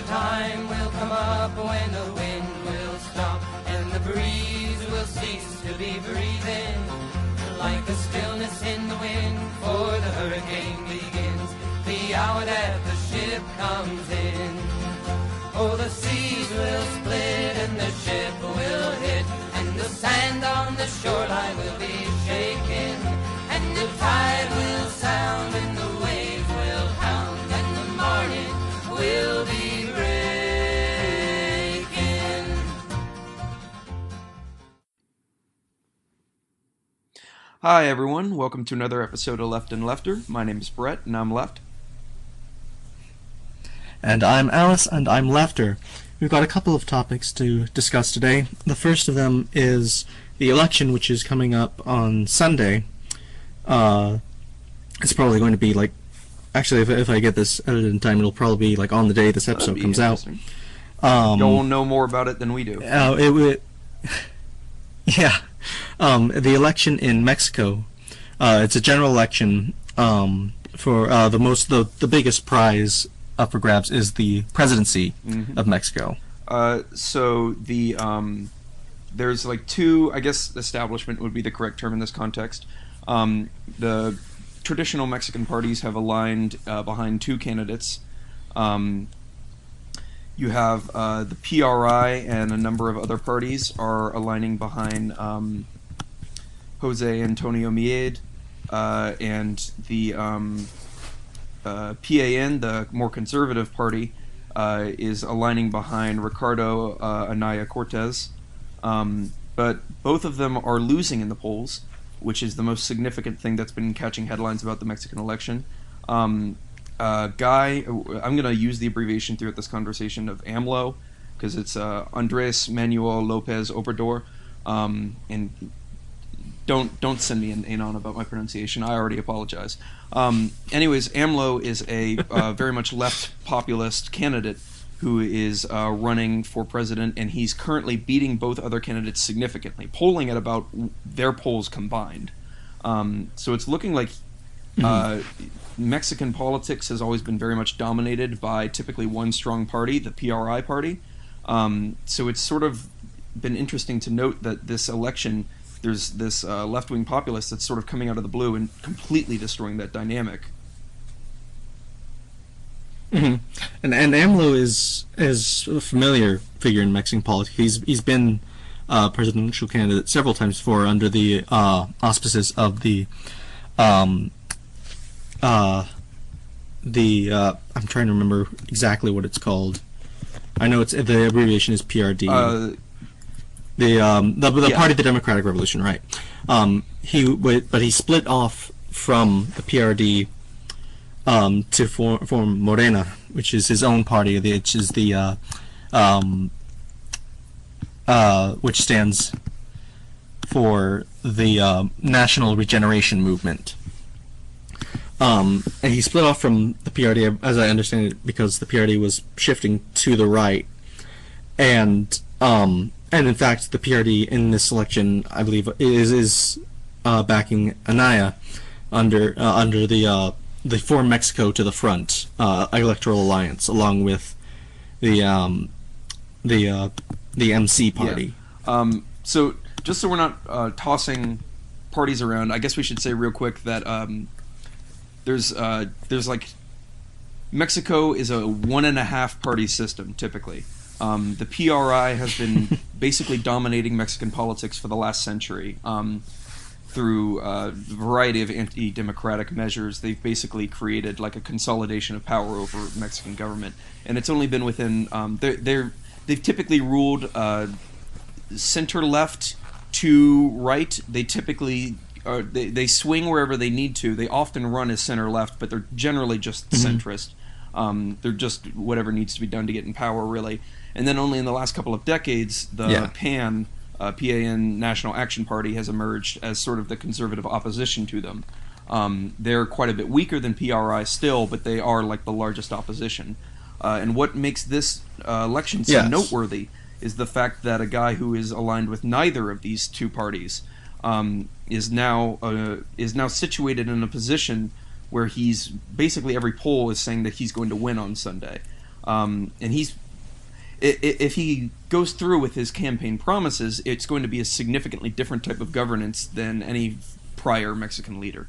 the time will come up when the wind will stop and the breeze will cease to be breathing. Like a stillness in the wind, for the hurricane begins, the hour that the ship comes in. Oh, the seas will split and the ship will hit, and the sand on the shoreline will be shaken, and the tide will sound and the waves will hound, and the morning will be breaking. Hi everyone, welcome to another episode of Left and Lefter. My name is Brett and I'm left. And I'm Alice, and I'm Lefter. We've got a couple of topics to discuss today. The first of them is the election, which is coming up on Sunday. It's probably going to be like... Actually, if I get this edited in time, it'll probably be like on the day this episode comes out. You'll know more about it than we do. Yeah. The election in Mexico. It's a general election for the biggest prize up for grabs is the presidency of Mexico. So there's like two, I guess establishment would be the correct term in this context. The traditional Mexican parties have aligned behind two candidates. You have the PRI and a number of other parties are aligning behind Jose Antonio Mied, and the PAN, the more conservative party, is aligning behind Ricardo Anaya Cortez. But both of them are losing in the polls, which is the most significant thing that's been catching headlines about the Mexican election. I'm going to use the abbreviation throughout this conversation of AMLO, because it's Andres Manuel Lopez Obrador, and don't send me an anon about my pronunciation. I already apologize. Anyways, AMLO is a very much left populist candidate who is running for president, and he's currently beating both other candidates significantly, polling at about their polls combined. So it's looking like Mexican politics has always been very much dominated by typically one strong party, the PRI party. So it's sort of been interesting to note that this election, there's this left-wing populist that's sort of coming out of the blue and completely destroying that dynamic. And AMLO is a familiar figure in Mexican politics. He's been presidential candidate several times before under the auspices of I'm trying to remember exactly what it's called. I know the abbreviation is PRD. The Party of the Democratic Revolution, right? But he split off from the PRD to form Morena, which is his own party, which is which stands for the National Regeneration Movement. And he split off from the PRD, as I understand it, because the PRD was shifting to the right, and in fact, the PRD in this election, I believe, is backing Anaya under the For Mexico to the Front electoral alliance, along with the MC party. Yeah. So just so we're not tossing parties around, I guess we should say real quick that there's like Mexico is a 1.5 party system typically. The PRI has been basically dominating Mexican politics for the last century. Through a variety of anti-democratic measures, they've basically created like a consolidation of power over Mexican government, and it's only been within they've typically ruled center-left to right. They typically they swing wherever they need to. They often run as center-left, but they're generally just centrist. They're just whatever needs to be done to get in power, really. And then only in the last couple of decades, the PAN National Action Party has emerged as sort of the conservative opposition to them. They're quite a bit weaker than PRI still, but they are like the largest opposition. And what makes this election so noteworthy is the fact that a guy who is aligned with neither of these two parties is now situated in a position where he's basically every poll is saying that he's going to win on Sunday. And if he goes through with his campaign promises, it's going to be a significantly different type of governance than any prior Mexican leader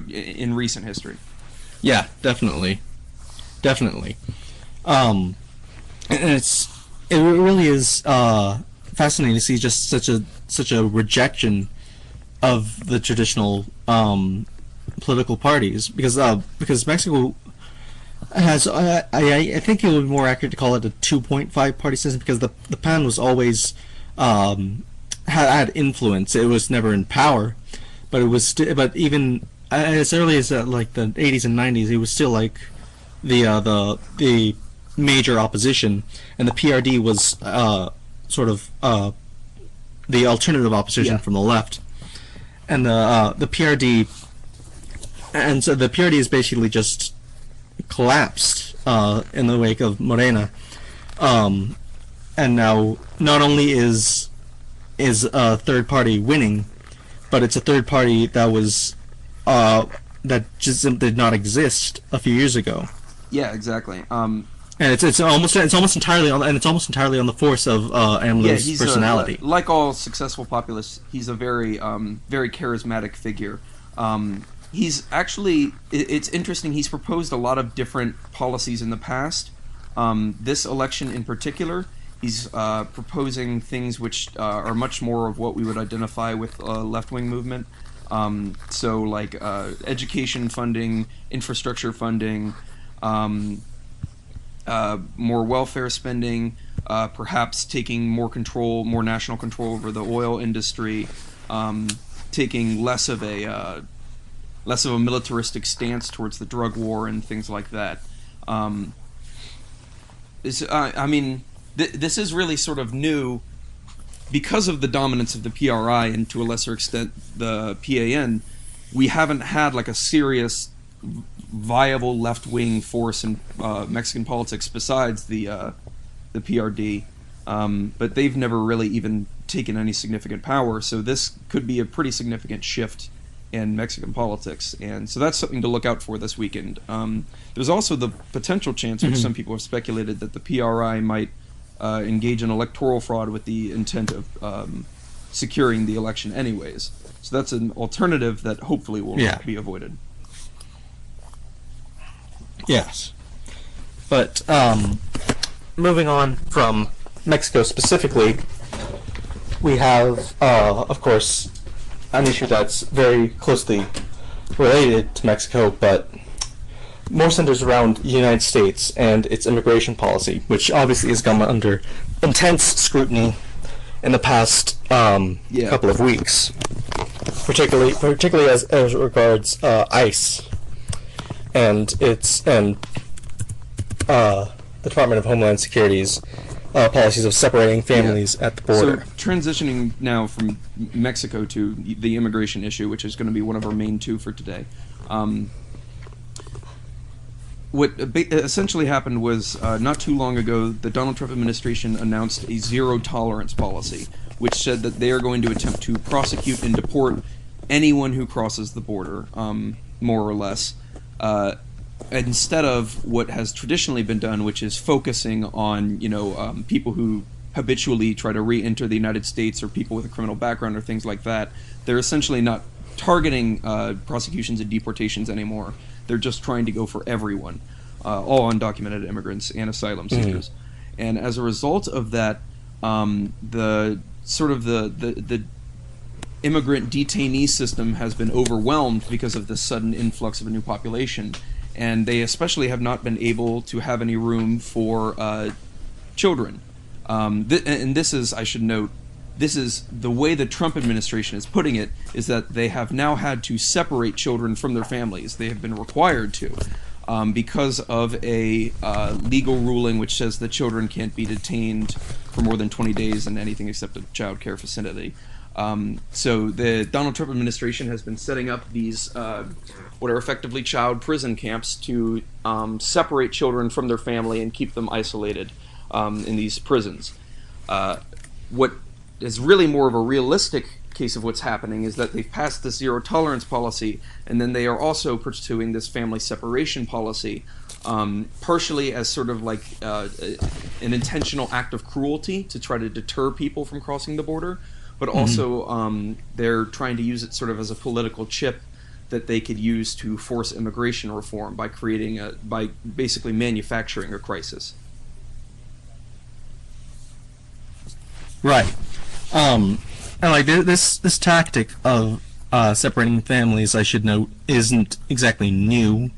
in recent history. Yeah, definitely. And it really is fascinating to see just such a rejection of the traditional political parties, because Mexico has I think it would be more accurate to call it a 2.5 party system, because the PAN was always had influence. It was never in power, but it was but even as early as like the 80s and 90s, it was still like the major opposition, and the PRD was sort of the alternative opposition from the left, and the PRD, and so the PRD is basically just collapsed in the wake of Morena, and now not only is a third party winning, but it's a third party that was that just did not exist a few years ago. Yeah, exactly. And it's almost entirely on the force of AMLO's personality. Like all successful populists, he's a very very charismatic figure. He's actually, it's interesting, he's proposed a lot of different policies in the past. This election in particular, he's proposing things which are much more of what we would identify with a left-wing movement. So like education funding, infrastructure funding, more welfare spending, perhaps taking more national control over the oil industry, taking less of a militaristic stance towards the drug war and things like that. This is really sort of new because of the dominance of the PRI and to a lesser extent the PAN. We haven't had like a serious, viable left-wing force in Mexican politics besides the PRD, but they've never really even taken any significant power. So this could be a pretty significant shift in Mexican politics, and so that's something to look out for this weekend. There's also the potential chance, which some people have speculated, that the PRI might engage in electoral fraud with the intent of securing the election anyways. So that's an alternative that hopefully will be avoided. Yes. But moving on from Mexico specifically, we have, of course, an issue that's very closely related to Mexico, but more centers around the United States and its immigration policy, which obviously has come under intense scrutiny in the past couple of weeks, particularly as regards ICE and the Department of Homeland Security's policies of separating families at the border. So transitioning now from Mexico to the immigration issue, which is going to be one of our main two for today. What essentially happened was not too long ago, the Donald Trump administration announced a zero-tolerance policy, which said that they are going to attempt to prosecute and deport anyone who crosses the border, more or less, instead of what has traditionally been done, which is focusing on people who habitually try to re-enter the United States or people with a criminal background or things like that. They're essentially not targeting prosecutions and deportations anymore. They're just trying to go for everyone, all undocumented immigrants and asylum seekers. And as a result of that, the immigrant detainee system has been overwhelmed because of the sudden influx of a new population, and they especially have not been able to have any room for children. And this is, I should note, this is the way the Trump administration is putting it, is that they have now had to separate children from their families. They have been required to, because of a legal ruling which says that children can't be detained for more than 20 days in anything except a child care facility. So the Donald Trump administration has been setting up these what are effectively child prison camps to separate children from their family and keep them isolated in these prisons. What is really more of a realistic case of what's happening is that they've passed the zero tolerance policy, and then they are also pursuing this family separation policy, partially as sort of like an intentional act of cruelty to try to deter people from crossing the border, but also they're trying to use it sort of as a political chip that they could use to force immigration reform by by basically manufacturing a crisis. Right. And like this tactic of separating families, I should note, isn't exactly new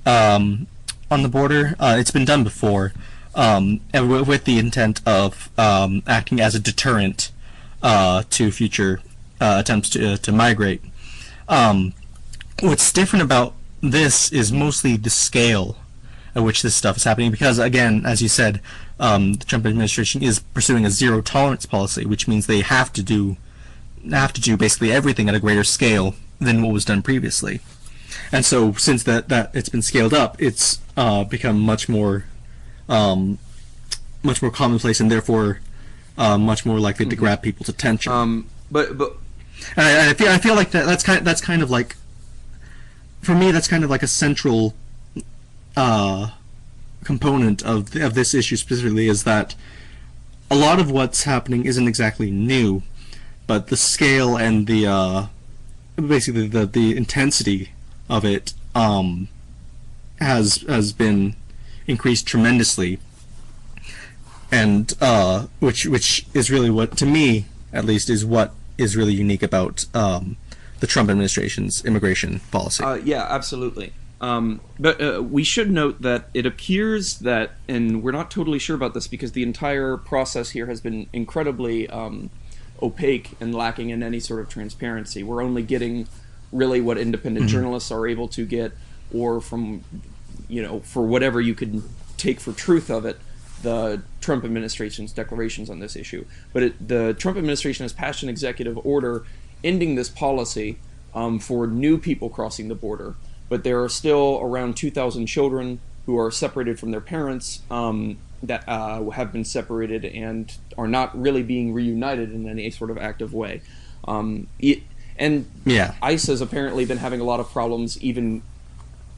on the border. It's been done before, and with the intent of acting as a deterrent to future attempts to migrate. What's different about this is mostly the scale at which this stuff is happening, because, again, as you said, the Trump administration is pursuing a zero tolerance policy, which means they have to do basically everything at a greater scale than what was done previously. And so, since that it's been scaled up, it's become much more commonplace, and therefore much more likely to grab people's attention. But and I feel like that's kind of like, for me, that's kind of like a central component of this issue specifically, is that a lot of what's happening isn't exactly new, but the scale and the basically the intensity of it has been increased tremendously, and which is really what, to me at least, is what is really unique about the Trump administration's immigration policy. Yeah, absolutely. But we should note that it appears that, and we're not totally sure about this because the entire process here has been incredibly opaque and lacking in any sort of transparency. We're only getting really what independent journalists are able to get, or from, for whatever you could take for truth of it, the Trump administration's declarations on this issue. But the Trump administration has passed an executive order ending this policy for new people crossing the border. But there are still around 2,000 children who are separated from their parents that have been separated and are not really being reunited in any sort of active way. ICE has apparently been having a lot of problems even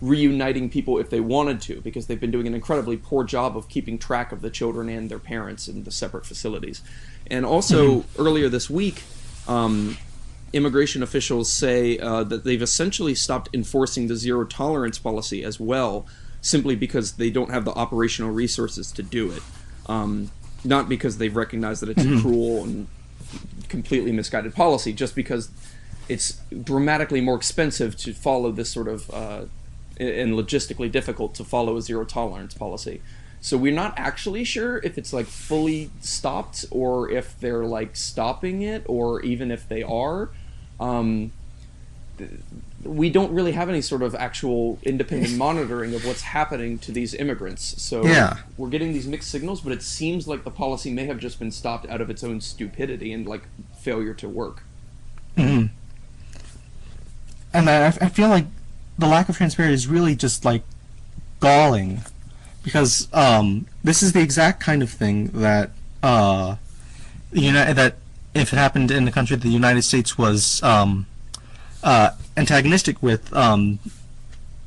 reuniting people if they wanted to, because they've been doing an incredibly poor job of keeping track of the children and their parents in the separate facilities. And also, earlier this week, immigration officials say that they've essentially stopped enforcing the zero tolerance policy as well, simply because they don't have the operational resources to do it. Not because they've recognized that it's a cruel and completely misguided policy, just because it's dramatically more expensive to follow this sort of, and logistically difficult to follow a zero tolerance policy. So we're not actually sure if it's like fully stopped, or if they're like stopping it, or even if they are. We don't really have any sort of actual independent monitoring of what's happening to these immigrants. So we're getting these mixed signals, but it seems like the policy may have just been stopped out of its own stupidity and like failure to work. And I feel like the lack of transparency is really just like galling, because this is the exact kind of thing that that if it happened in the country that the United States was antagonistic with,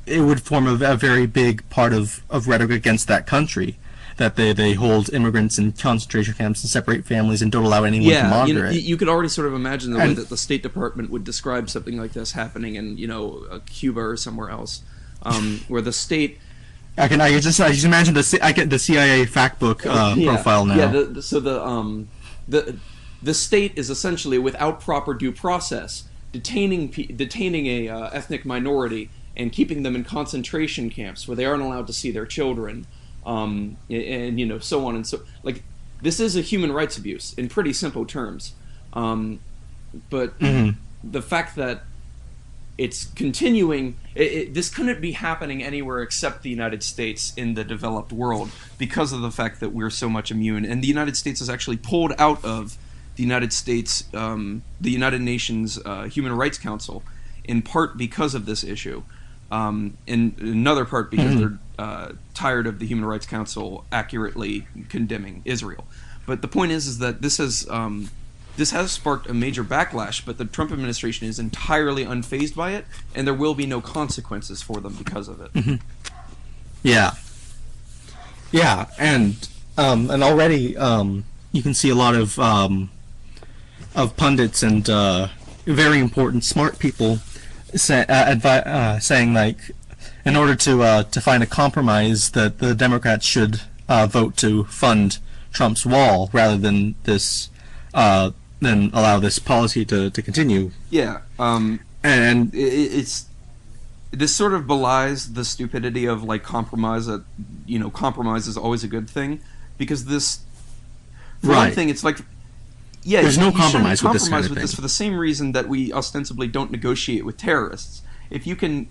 it would form a very big part of rhetoric against that country, that they hold immigrants in concentration camps and separate families and don't allow anyone to monitor it. You could already sort of imagine the way that the State Department would describe something like this happening in Cuba or somewhere else, where the state. I just imagine the CIA fact book profile now. Yeah. So the state is essentially, without proper due process, detaining a ethnic minority and keeping them in concentration camps where they aren't allowed to see their children, and so on and so. Like, this is a human rights abuse in pretty simple terms, but the fact that it's continuing, this couldn't be happening anywhere except the United States in the developed world, because of the fact that we're so much immune, and the United States has actually pulled out of the United States, the United Nations Human Rights Council, in part because of this issue, and another part because they're tired of the Human Rights Council accurately condemning Israel. But the point is that this has sparked a major backlash, but the Trump administration is entirely unfazed by it, and there will be no consequences for them because of it. Yeah. Yeah, and already you can see a lot of pundits and very important smart people saying like, in order to find a compromise, that the Democrats should vote to fund Trump's wall rather than this than allow this policy to continue. Yeah, And it's this sort of belies the stupidity of like compromise. That compromise is always a good thing, because this, for one thing, it's like, yeah, there's no you compromise shouldn't with this kind of with this thing. for the same reason that we ostensibly don't negotiate with terrorists. If the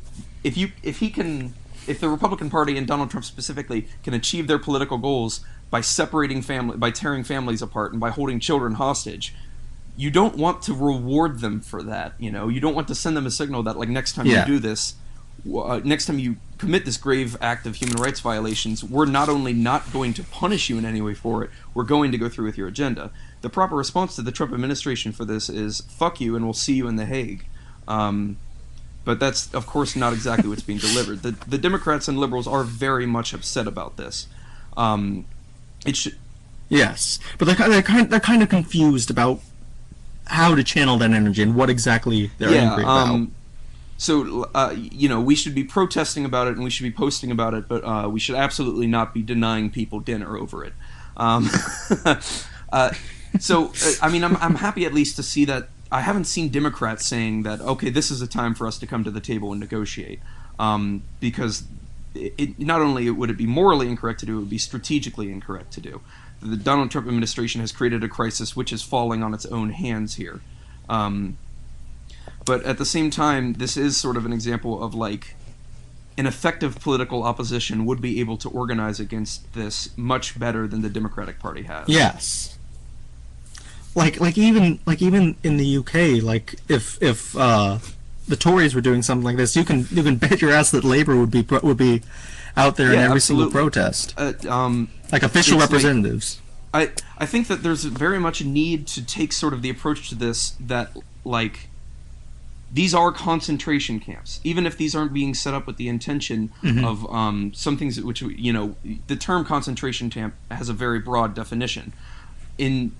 Republican Party and Donald Trump specifically can achieve their political goals by by tearing families apart and by holding children hostage, you don't want to reward them for that. You don't want to send them a signal that, like, next time you do this, next time you commit this grave act of human rights violations, we're not only not going to punish you in any way for it, we're going to go through with your agenda. The proper response to the Trump administration for this is, fuck you and we'll see you in The Hague. But that's, of course, not exactly what's being delivered. The Democrats and liberals are very much upset about this. Yes, but they're kind of confused about how to channel that energy and what exactly they're angry about. So, we should be protesting about it and we should be posting about it, but we should absolutely not be denying people dinner over it. I'm happy at least to see that. I haven't seen Democrats saying that, okay, this is a time for us to come to the table and negotiate, because not only would it be morally incorrect to do, it would be strategically incorrect to do. The Donald Trump administration has created a crisis which is falling on its own hands here. But at the same time, this is sort of an example of, like, an effective political opposition would be able to organize against this much better than the Democratic Party has. Yes. Like even in the UK, like if the Tories were doing something like this, you can bet your ass that Labour would be out there in every single protest. Like official representatives. Like, I think that there's very much a need to take sort of the approach to this that, like, these are concentration camps, even if these aren't being set up with the intention of some things which, the term concentration camp has a very broad definition. In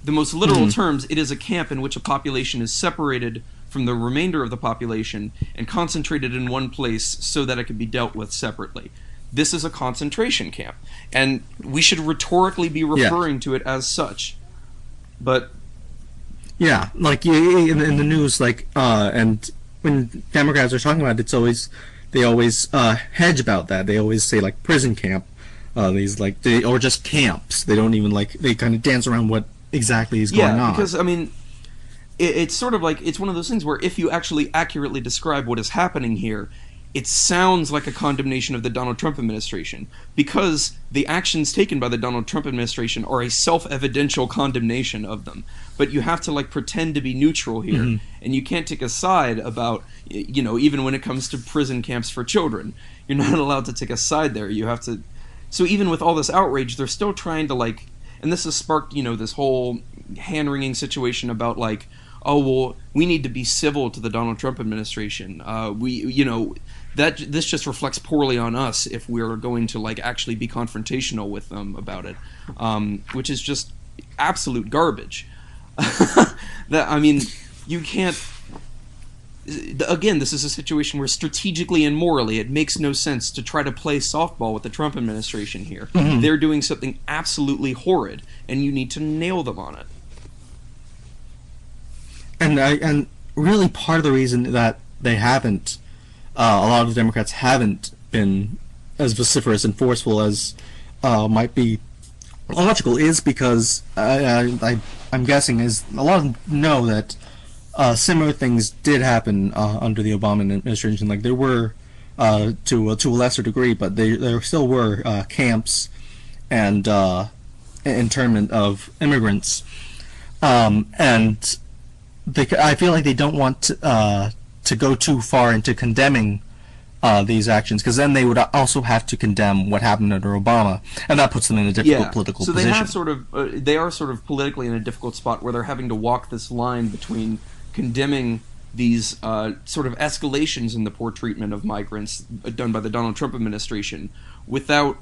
the most literal terms, it is a camp in which a population is separated from the remainder of the population and concentrated in one place so that it can be dealt with separately. This is a concentration camp, and we should rhetorically be referring to it as such. But yeah, like in the news, like and when Democrats are talking about it, they always hedge about that. They always say like prison camp, or just camps. They don't even they kind of dance around what exactly is going on. Yeah, because it's sort of like, it's one of those things where if you actually accurately describe what is happening here, it sounds like a condemnation of the Donald Trump administration, because the actions taken by the Donald Trump administration are a self-evidential condemnation of them. But you have to pretend to be neutral here, and you can't take a side about, even when it comes to prison camps for children. You're not allowed to take a side there. You have to. So even with all this outrage, they're still trying to and this has sparked, this whole hand-wringing situation about oh, well, we need to be civil to the Donald Trump administration. This just reflects poorly on us if we're going to actually be confrontational with them about it, which is just absolute garbage. You can't. Again, this is a situation where strategically and morally it makes no sense to try to play softball with the Trump administration here. They're doing something absolutely horrid, and you need to nail them on it. And really part of the reason that they haven't, a lot of the Democrats haven't been as vociferous and forceful as might be logical is because I'm guessing is a lot of them know that similar things did happen under the Obama administration. There were to a lesser degree, but there still were camps and internment of immigrants, and I feel like they don't want to go too far into condemning these actions, because then they would also have to condemn what happened under Obama, and that puts them in a difficult political position. So they are sort of politically in a difficult spot where they're having to walk this line between condemning these sort of escalations in the poor treatment of migrants done by the Donald Trump administration without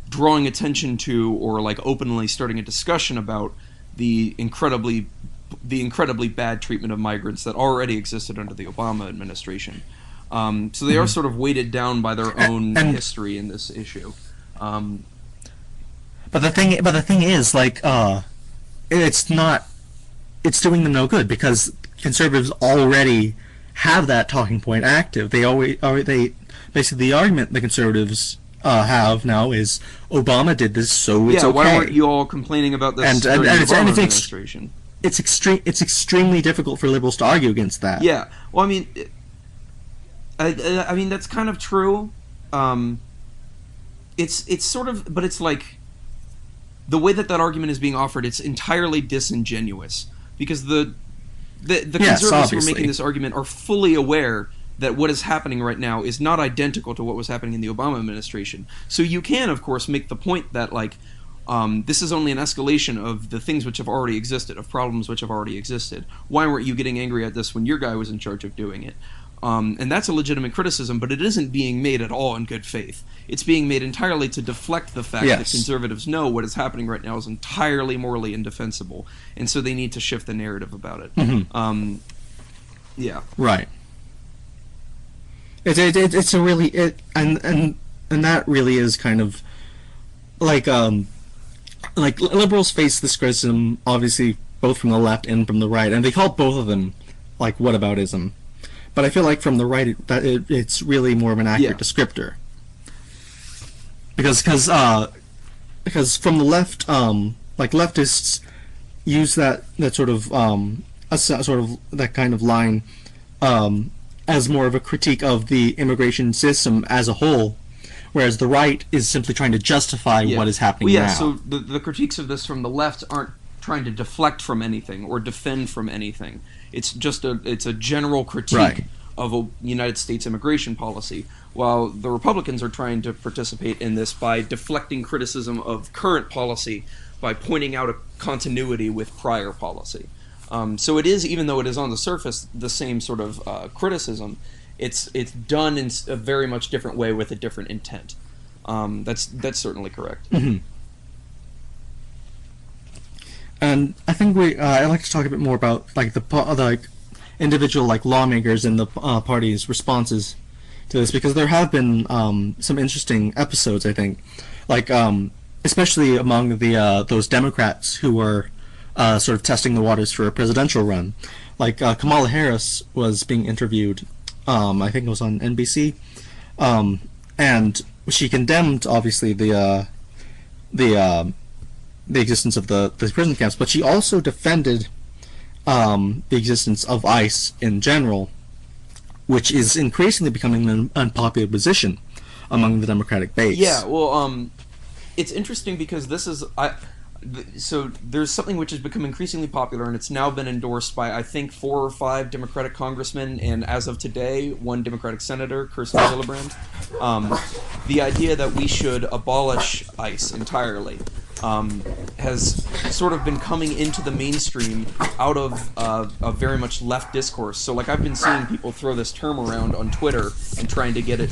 drawing attention to or like openly starting a discussion about the incredibly bad treatment of migrants that already existed under the Obama administration. So they are sort of weighted down by their own history in this issue. But the thing is, like, it's doing them no good because conservatives already have that talking point active. Basically the argument the conservatives have now is Obama did this, so it's okay. Why weren't you all complaining about this during the Obama administration? It's extremely difficult for liberals to argue against that. Yeah, well, I mean, I mean that's kind of true. It's sort of, but it's like the way that argument is being offered, it's entirely disingenuous because the conservatives who are making this argument are fully aware that what is happening right now is not identical to what was happening in the Obama administration. So you can, of course, make the point that, like, this is only an escalation of the things which have already existed, of problems which have already existed. Why weren't you getting angry at this when your guy was in charge of doing it? And that's a legitimate criticism, but it isn't being made at all in good faith. It's being made entirely to deflect the fact that conservatives know what is happening right now is entirely morally indefensible, and so they need to shift the narrative about it. Yeah. Right. It's a really and that really is kind of like liberals face this criticism obviously both from the left and from the right, and they call both of them like whataboutism. But I feel like from the right it's really more of an accurate descriptor. Because from the left, like leftists use that sort of that kind of line as more of a critique of the immigration system as a whole, whereas the right is simply trying to justify what is happening now. So the critiques of this from the left aren't trying to deflect from anything or defend from anything. It's just a general critique of a United States immigration policy, while the Republicans are trying to participate in this by deflecting criticism of current policy by pointing out a continuity with prior policy. So it is, even though it is on the surface the same sort of criticism, it's done in a very much different way with a different intent. That's certainly correct. Mm-hmm. And I think I'd like to talk a bit more about like the individual like lawmakers and the party's responses to this, because there have been some interesting episodes, I think, like especially among the those Democrats who were sort of testing the waters for a presidential run. Like Kamala Harris was being interviewed, I think it was on NBC, and she condemned obviously the existence of the prison camps, but she also defended the existence of ICE in general, which is increasingly becoming an unpopular position among the Democratic base. Yeah, well, it's interesting because this is so there's something which has become increasingly popular, and it's now been endorsed by, I think, 4 or 5 Democratic congressmen, and as of today, 1 Democratic senator, Kirsten Gillibrand. The idea that we should abolish ICE entirely has sort of been coming into the mainstream out of a very much left discourse. So, like, I've been seeing people throw this term around on Twitter and trying to get it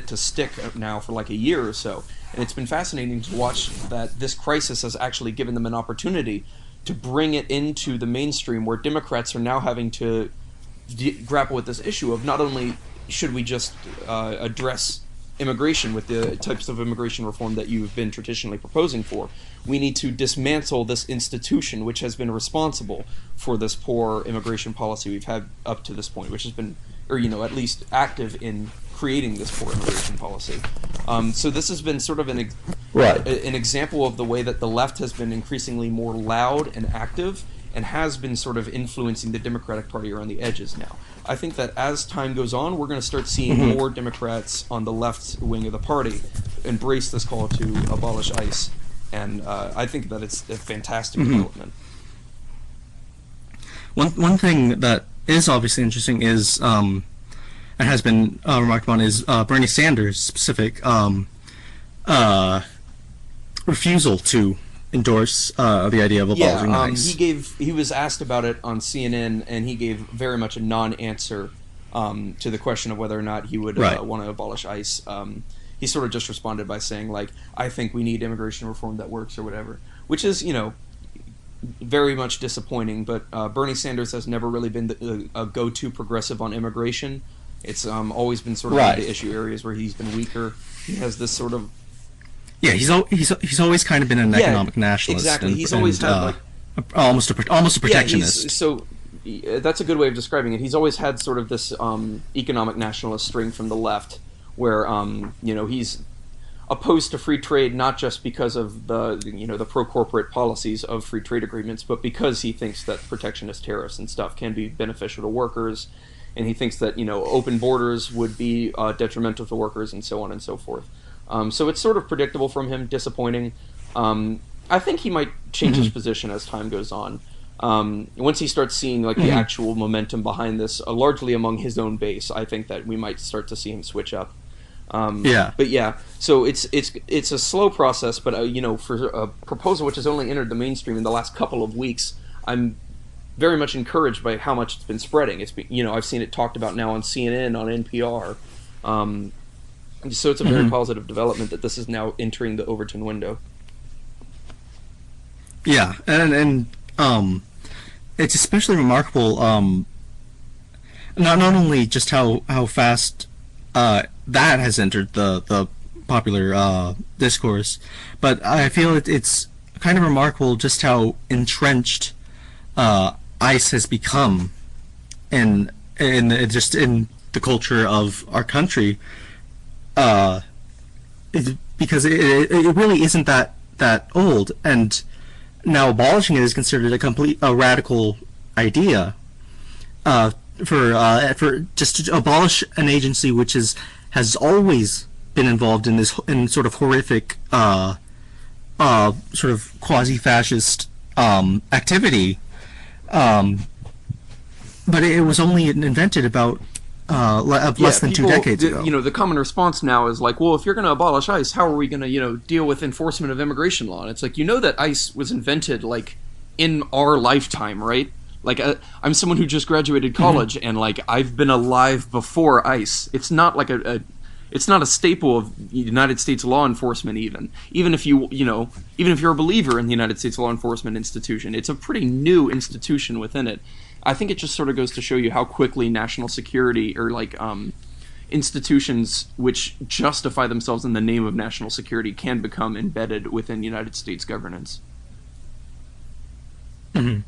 to stick now for like a year or so. And it's been fascinating to watch that this crisis has actually given them an opportunity to bring it into the mainstream, where Democrats are now having to grapple with this issue of not only should we just address immigration with the types of immigration reform that you've been traditionally proposing for, we need to dismantle this institution which has been responsible for this poor immigration policy we've had up to this point, which has been, or at least active in creating this poor immigration policy. So this has been sort of an example of the way that the left has been increasingly more loud and active, and has been sort of influencing the Democratic Party around the edges now. I think that as time goes on, we're going to start seeing more Democrats on the left wing of the party embrace this call to abolish ICE, and I think that it's a fantastic development. One thing that is obviously interesting is, and has been remarked upon, is Bernie Sanders' specific refusal to endorse the idea of abolishing ICE. He was asked about it on CNN, and he gave very much a non-answer to the question of whether or not he would want to abolish ICE. He sort of just responded by saying, like, I think we need immigration reform that works or whatever, which is, very much disappointing. But Bernie Sanders has never really been a go-to progressive on immigration. It's always been sort of one of the issue areas where he's been weaker. He has this sort of... Yeah, he's always kind of been an economic nationalist. Exactly. He's always had, almost a protectionist. That's a good way of describing it. He's always had sort of this economic nationalist string from the left, where he's opposed to free trade not just because of the pro-corporate policies of free trade agreements, but because he thinks that protectionist tariffs and stuff can be beneficial to workers, and he thinks that open borders would be detrimental to workers, and so on and so forth. So it's sort of predictable from him, disappointing. I think he might change his position as time goes on. Once he starts seeing the actual momentum behind this, largely among his own base, I think that we might start to see him switch up. But yeah, so it's a slow process, but for a proposal which has only entered the mainstream in the last couple of weeks, I'm very much encouraged by how much it's been spreading. It's been, I've seen it talked about now on CNN, on NPR. So it's a very positive development that this is now entering the Overton window. Yeah, and it's especially remarkable. Not only just how fast that has entered the popular discourse, but I feel it's kind of remarkable just how entrenched ICE has become in the culture of our country. Because it really isn't that old, and now abolishing it is considered a radical idea. For just to abolish an agency which has always been involved in sort of horrific sort of quasi-fascist activity, but it was only invented about less than 2 decades ago. The common response now is like, well, if you're going to abolish ICE, how are we going to, deal with enforcement of immigration law? And it's like, that ICE was invented, in our lifetime, right? I'm someone who just graduated college, and, I've been alive before ICE. It's not it's not a staple of United States law enforcement, even if you're a believer in the United States law enforcement institution. It's a pretty new institution within it. I think it just sort of goes to show you how quickly national security or institutions which justify themselves in the name of national security can become embedded within United States governance. And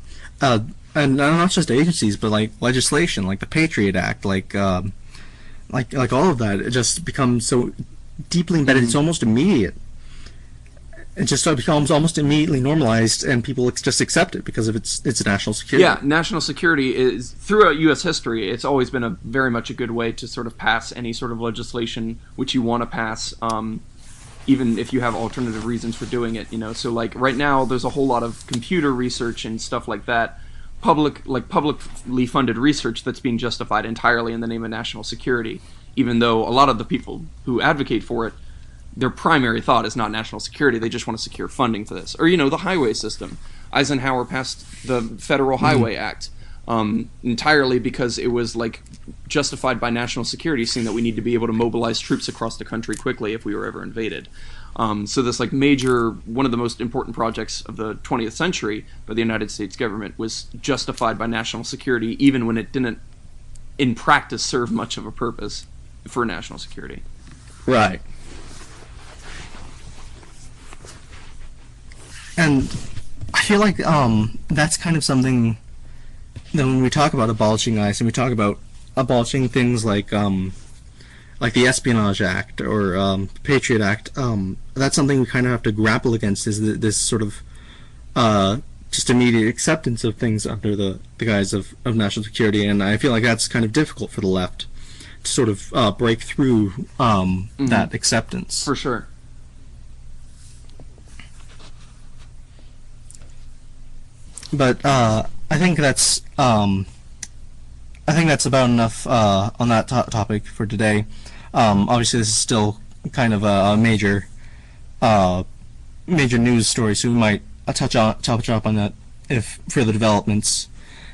not just agencies, but legislation, like the Patriot Act, like all of that. It just becomes so deeply embedded. It's almost immediate. It just becomes almost immediately normalized, and people just accept it because of its national security. Yeah, national security is, throughout U.S. history, it's always been very much a good way to sort of pass any sort of legislation which you want to pass, even if you have alternative reasons for doing it. So right now, there's a whole lot of computer research and stuff like that, publicly funded research that's being justified entirely in the name of national security, even though a lot of the people who advocate for it, their primary thought is not national security. They just want to secure funding for this. Or, the highway system. Eisenhower passed the Federal Highway Act entirely because it was, justified by national security, seeing that we need to be able to mobilize troops across the country quickly if we were ever invaded. So this, major, one of the most important projects of the 20th century by the United States government was justified by national security, even when it didn't, in practice, serve much of a purpose for national security. Right. And I feel like that's kind of something that when we talk about abolishing ICE and we talk about abolishing things like the Espionage Act or Patriot Act, that's something we kind of have to grapple against, is this sort of just immediate acceptance of things under the guise of national security. And I feel like that's kind of difficult for the left to sort of break through that acceptance. For sure. But I think that's about enough on that topic for today. Obviously, this is still kind of a major news story, so we might touch up on that if further developments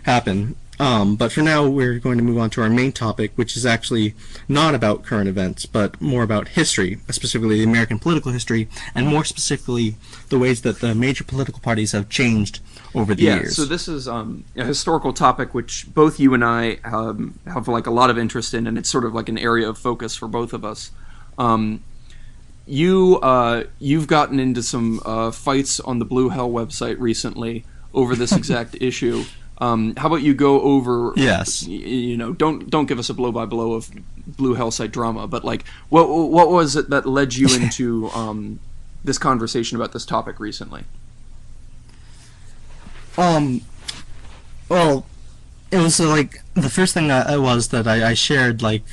happen. But for now, we're going to move on to our main topic, which is actually not about current events, but more about history, specifically the American political history, and more specifically the ways that the major political parties have changed over the years. So this is a historical topic which both you and I have like a lot of interest in, and it's sort of like an area of focus for both of us. You've gotten into some fights on the Blue Hell website recently over this exact issue. How about you go over? Yes. Don't give us a blow by blow of Blue Hell site drama, but like what was it that led you into this conversation about this topic recently? Well, it was like the first thing was that I shared like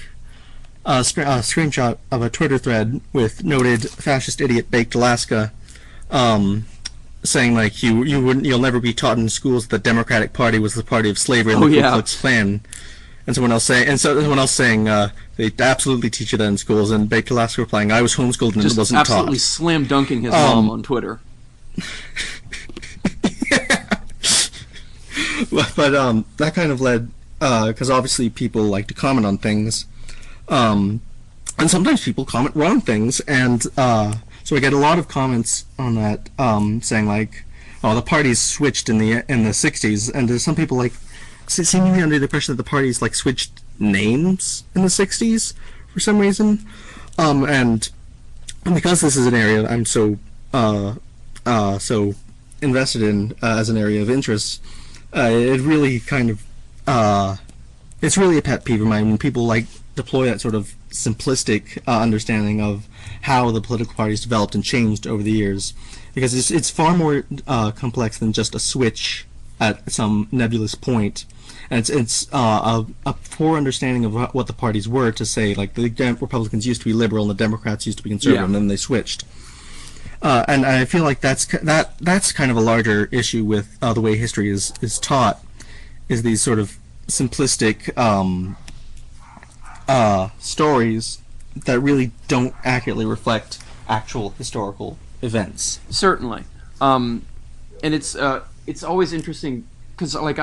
a screenshot of a Twitter thread with noted fascist idiot Baked Alaska, saying like you'll never be taught in schools that the Democratic Party was the party of slavery and the Ku Klux Klan, and someone else saying they absolutely teach you that in schools, and Baked Alaska replying, I was homeschooled and just it wasn't absolutely taught. Slam dunking his mom on Twitter. But that kind of led, because obviously people like to comment on things, and sometimes people comment wrong things, and so I get a lot of comments on that, saying like, "Oh, the parties switched in the '60s," and there's some people like seemingly under the impression that the parties like switched names in the '60s for some reason, and because this is an area I'm so invested in as an area of interest. It really kind of, it's really a pet peeve of mine when people like deploy that sort of simplistic understanding of how the political parties developed and changed over the years, because it's far more complex than just a switch at some nebulous point, and it's a poor understanding of what the parties were to say like the Republicans used to be liberal and the Democrats used to be conservative, and then they switched. And I feel like that's kind of a larger issue with the way history is taught, is these sort of simplistic stories that really don't accurately reflect actual historical events. Certainly, and it's always interesting because like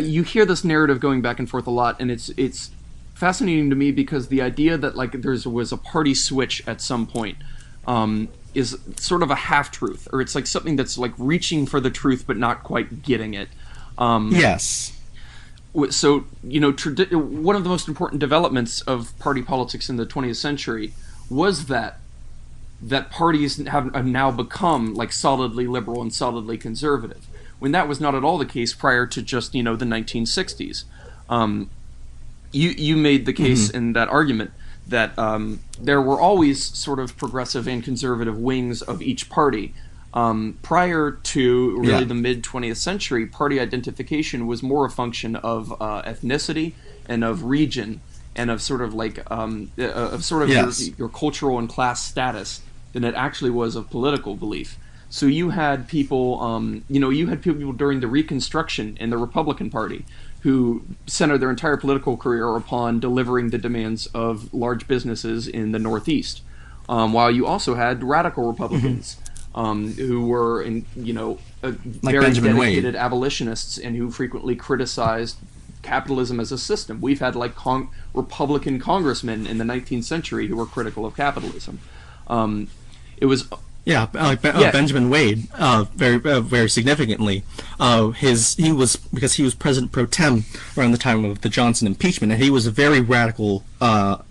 you hear this narrative going back and forth a lot, and it's fascinating to me because the idea that like there was a party switch at some point. Is sort of a half-truth, or it's like something that's like reaching for the truth but not quite getting it. Yes. So, one of the most important developments of party politics in the 20th century was that parties have now become like solidly liberal and solidly conservative, when that was not at all the case prior to just, the 1960s. You made the case in that argument that there were always sort of progressive and conservative wings of each party. Prior to really the mid-20th century, party identification was more a function of ethnicity and of region and of sort of like your cultural and class status than it actually was of political belief. So you had people, during the Reconstruction in the Republican Party who centered their entire political career upon delivering the demands of large businesses in the Northeast, while you also had radical Republicans who were, very Benjamin dedicated Wade. abolitionists and who frequently criticized capitalism as a system. We've had like Republican congressmen in the 19th century who were critical of capitalism. It was Benjamin Wade, very significantly. He was president pro tem around the time of the Johnson impeachment, and he was a very radical, not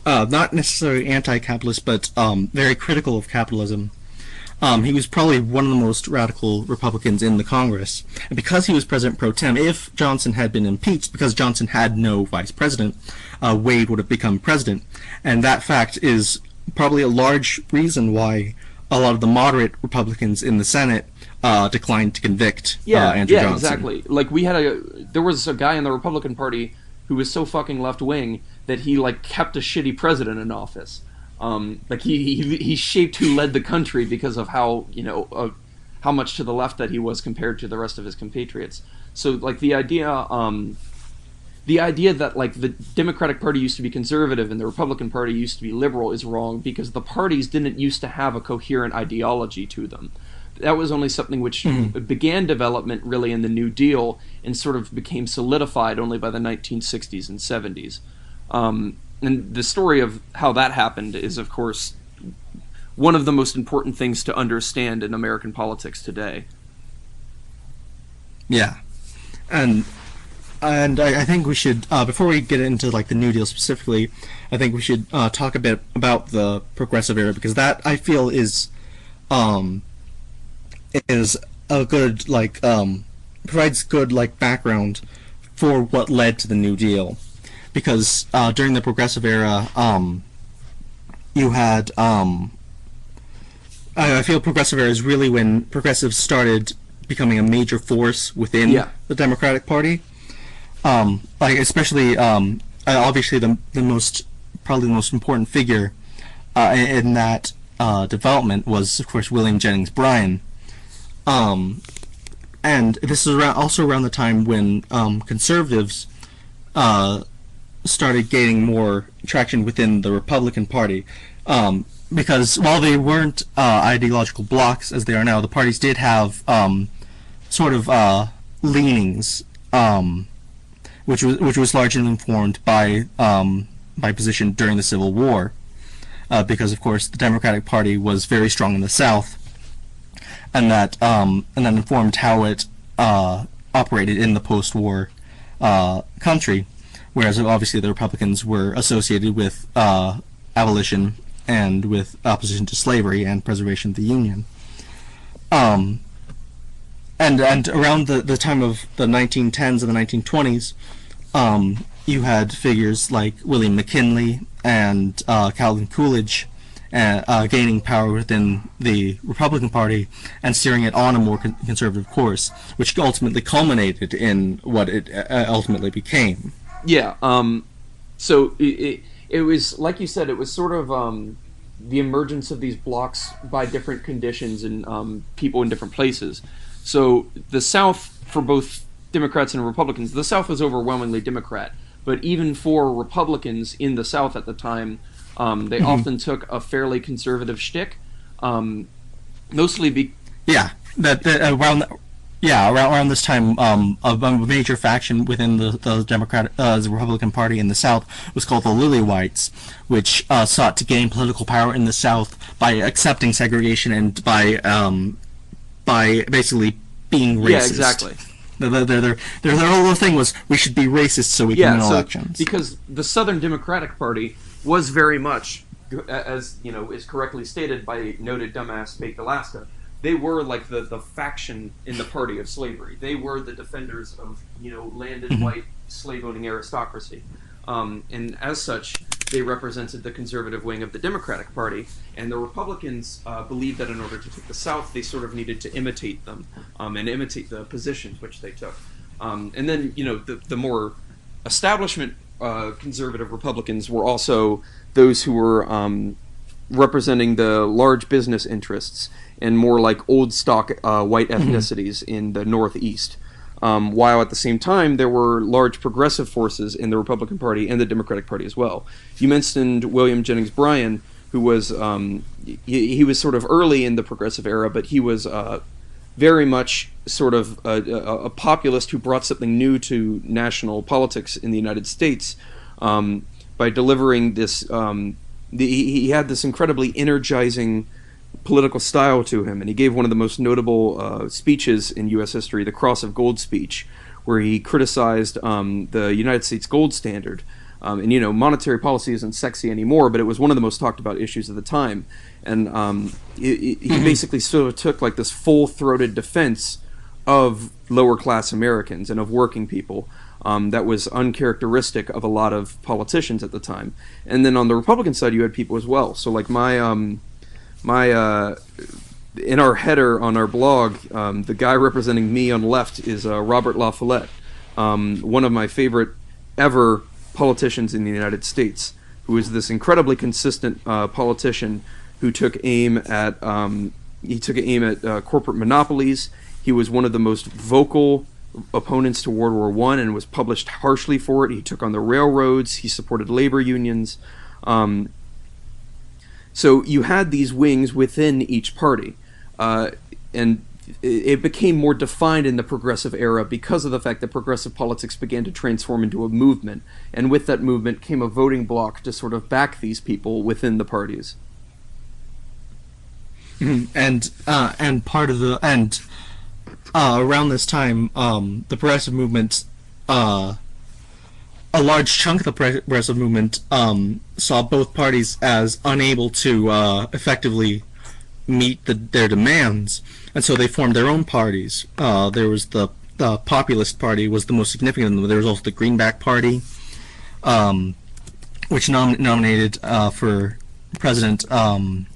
necessarily anti-capitalist, but very critical of capitalism. He was probably one of the most radical Republicans in the Congress, and because he was president pro tem, if Johnson had been impeached, because Johnson had no vice president, Wade would have become president, and that fact is probably a large reason why a lot of the moderate Republicans in the Senate declined to convict Andrew Johnson. Exactly. Like there was a guy in the Republican Party who was so fucking left wing that he like kept a shitty president in office. Like he shaped who led the country because of how much to the left that he was compared to the rest of his compatriots. So like the idea that like the Democratic Party used to be conservative and the Republican Party used to be liberal is wrong, because the parties didn't used to have a coherent ideology to them. that was only something which began development really in the New Deal and sort of became solidified only by the 1960s and 70s. And the story of how that happened is, of course, one of the most important things to understand in American politics today. Yeah, and I think we should, before we get into like the New Deal specifically, I think we should talk a bit about the Progressive Era, because that, I feel, is a good provides good background for what led to the New Deal, because during the Progressive Era, you had I feel Progressive Era is really when progressives started becoming a major force within the Democratic Party. Especially obviously probably the most important figure in that development was, of course, William Jennings Bryan. And this is also around the time when conservatives started gaining more traction within the Republican Party. Because while they weren't ideological blocs as they are now, the parties did have sort of leanings, which was largely informed by position during the Civil War, because of course the Democratic Party was very strong in the South, and that informed how it operated in the post-war country, whereas obviously the Republicans were associated with abolition and with opposition to slavery and preservation of the Union. And around the time of the 1910s and the 1920s, you had figures like William McKinley and Calvin Coolidge gaining power within the Republican Party and steering it on a more conservative course, which ultimately culminated in what it ultimately became. Yeah. So it was, like you said, it was sort of the emergence of these blocks by different conditions and people in different places. So the South, for both Democrats and Republicans, the South was overwhelmingly Democrat. But even for Republicans in the South at the time, they often took a fairly conservative shtick, mostly around this time, a major faction within the Republican Party in the South was called the Lily Whites, which sought to gain political power in the South by accepting segregation and by basically being racist. Yeah, exactly. Their whole thing was, we should be racist so we can win elections. Because the Southern Democratic Party was very much, as you know, is correctly stated by noted dumbass Baked Alaska, they were like the faction in the party of slavery. They were the defenders of, landed white slave-owning aristocracy. And as such, they represented the conservative wing of the Democratic Party, and the Republicans believed that in order to take the South, they sort of needed to imitate them, and imitate the positions which they took. And then, the more establishment conservative Republicans were also those who were representing the large business interests and more like old stock white ethnicities in the Northeast. While at the same time, there were large progressive forces in the Republican Party and the Democratic Party as well. You mentioned William Jennings Bryan, who was he was sort of early in the Progressive Era, but he was very much sort of a populist who brought something new to national politics in the United States by delivering this. He had this incredibly energizing political style to him, and he gave one of the most notable speeches in U.S. history, the Cross of Gold speech, where he criticized the United States gold standard. And monetary policy isn't sexy anymore, but it was one of the most talked about issues of the time. And he basically sort of took like this full-throated defense of lower-class Americans and of working people that was uncharacteristic of a lot of politicians at the time. And then on the Republican side, you had people as well. So like in our header on our blog, the guy representing me on the left is Robert La Follette, one of my favorite ever politicians in the United States, who is this incredibly consistent politician who took aim at corporate monopolies. He was one of the most vocal opponents to World War I and was published harshly for it. He took on the railroads. He supported labor unions. So you had these wings within each party. and it became more defined in the progressive era because of the fact that progressive politics began to transform into a movement, and with that movement came a voting bloc to sort of back these people within the parties. And part of the around this time, the progressive movement, a large chunk of the progressive movement saw both parties as unable to effectively meet their demands, and so they formed their own parties. There was the Populist Party was the most significant. There was also the Greenback Party, which nominated for president. I'm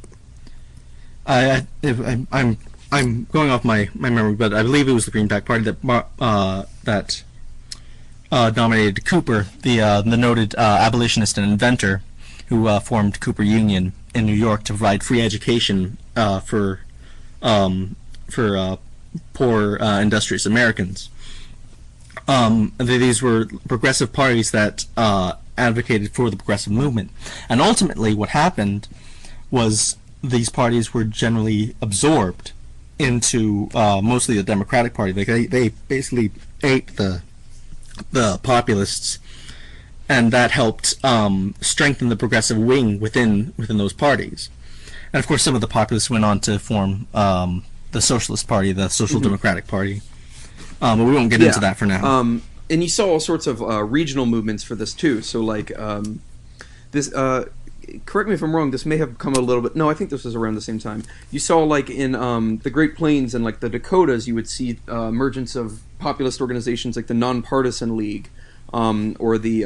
going off my memory, but I believe it was the Greenback Party that nominated Cooper, the noted abolitionist and inventor, who formed Cooper Union in New York to provide free education for poor industrious Americans. These were progressive parties that advocated for the progressive movement, and ultimately, what happened was these parties were generally absorbed into mostly the Democratic Party. They basically ate the populists, and that helped strengthen the progressive wing within those parties. And of course, some of the populists went on to form the Socialist Party, the Social Democratic Party. But we won't get into that for now. And you saw all sorts of regional movements for this too. So like this. Correct me if I'm wrong, this may have come a little bit... No, I think this was around the same time. You saw, like, in the Great Plains and, like, the Dakotas, you would see emergence of populist organizations like the Nonpartisan League, or the...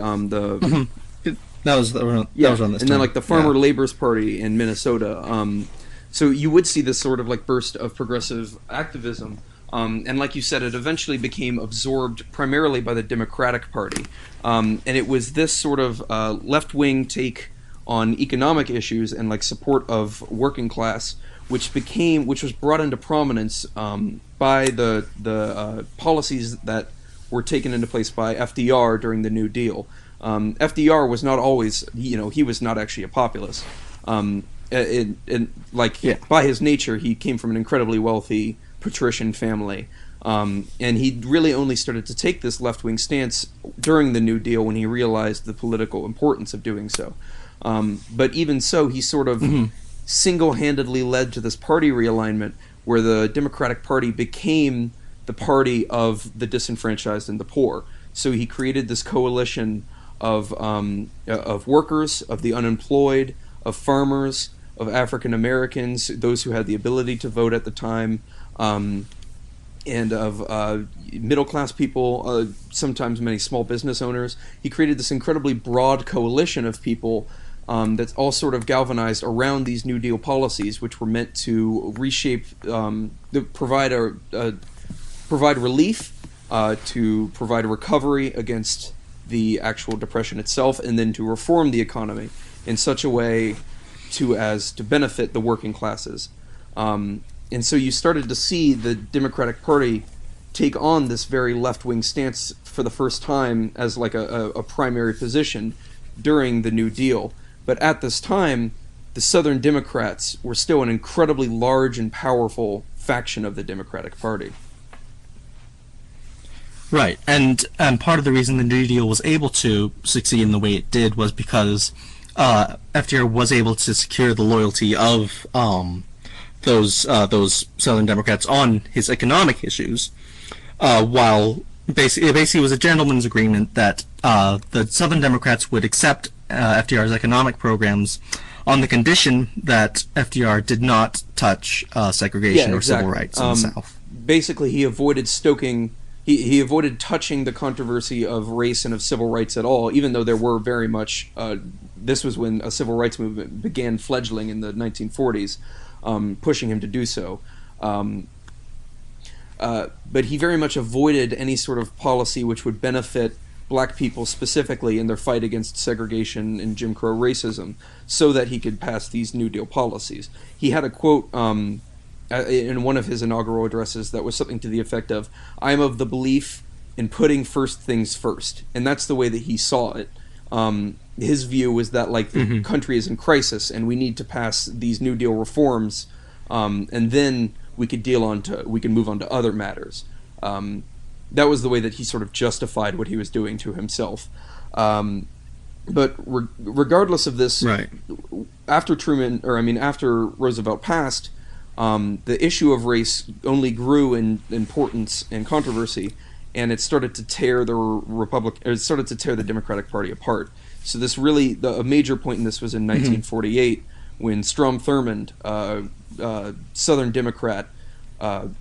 That was around this time. And then, like, the Farmer Labor's Party in Minnesota. So you would see this sort of, like, burst of progressive activism. And like you said, it eventually became absorbed primarily by the Democratic Party. And it was this sort of left-wing take on economic issues and like support of working class, which was brought into prominence by the policies that were taken into place by FDR during the New Deal. FDR was not always, he was not actually a populist. By his nature, he came from an incredibly wealthy patrician family. And he really only started to take this left-wing stance during the New Deal when he realized the political importance of doing so. But even so, he sort of single-handedly led to this party realignment where the Democratic Party became the party of the disenfranchised and the poor. So he created this coalition of workers, of the unemployed, of farmers, of African Americans, those who had the ability to vote at the time, and of middle-class people, sometimes many small business owners. He created this incredibly broad coalition of people that's all sort of galvanized around these New Deal policies, which were meant to reshape, provide relief, to provide a recovery against the actual depression itself, and then to reform the economy in such a way to benefit the working classes. And so you started to see the Democratic Party take on this very left-wing stance for the first time as like a primary position during the New Deal. But at this time, the Southern Democrats were still an incredibly large and powerful faction of the Democratic Party. Right, and part of the reason the New Deal was able to succeed in the way it did was because FDR was able to secure the loyalty of those Southern Democrats on his economic issues, while basically it was a gentleman's agreement that the Southern Democrats would accept FDR's economic programs on the condition that FDR did not touch segregation or civil rights in the South. Basically, he avoided stoking. He avoided touching the controversy of race and of civil rights at all, even though there were very much... this was when a civil rights movement began fledgling in the 1940s, pushing him to do so. But he very much avoided any sort of policy which would benefit black people specifically in their fight against segregation and Jim Crow racism, so that he could pass these New Deal policies. He had a quote... in one of his inaugural addresses that was something to the effect of, "I am of the belief in putting first things first," and that's the way that he saw it. His view was that like the country is in crisis and we need to pass these New Deal reforms, and then we could move on to other matters. That was the way that he sort of justified what he was doing to himself. But regardless of this, Right. after Roosevelt passed, the issue of race only grew in importance and controversy, and it started to tear the Democratic Party apart. So a major point in this was in 1948 when Strom Thurmond, Southern Democrat,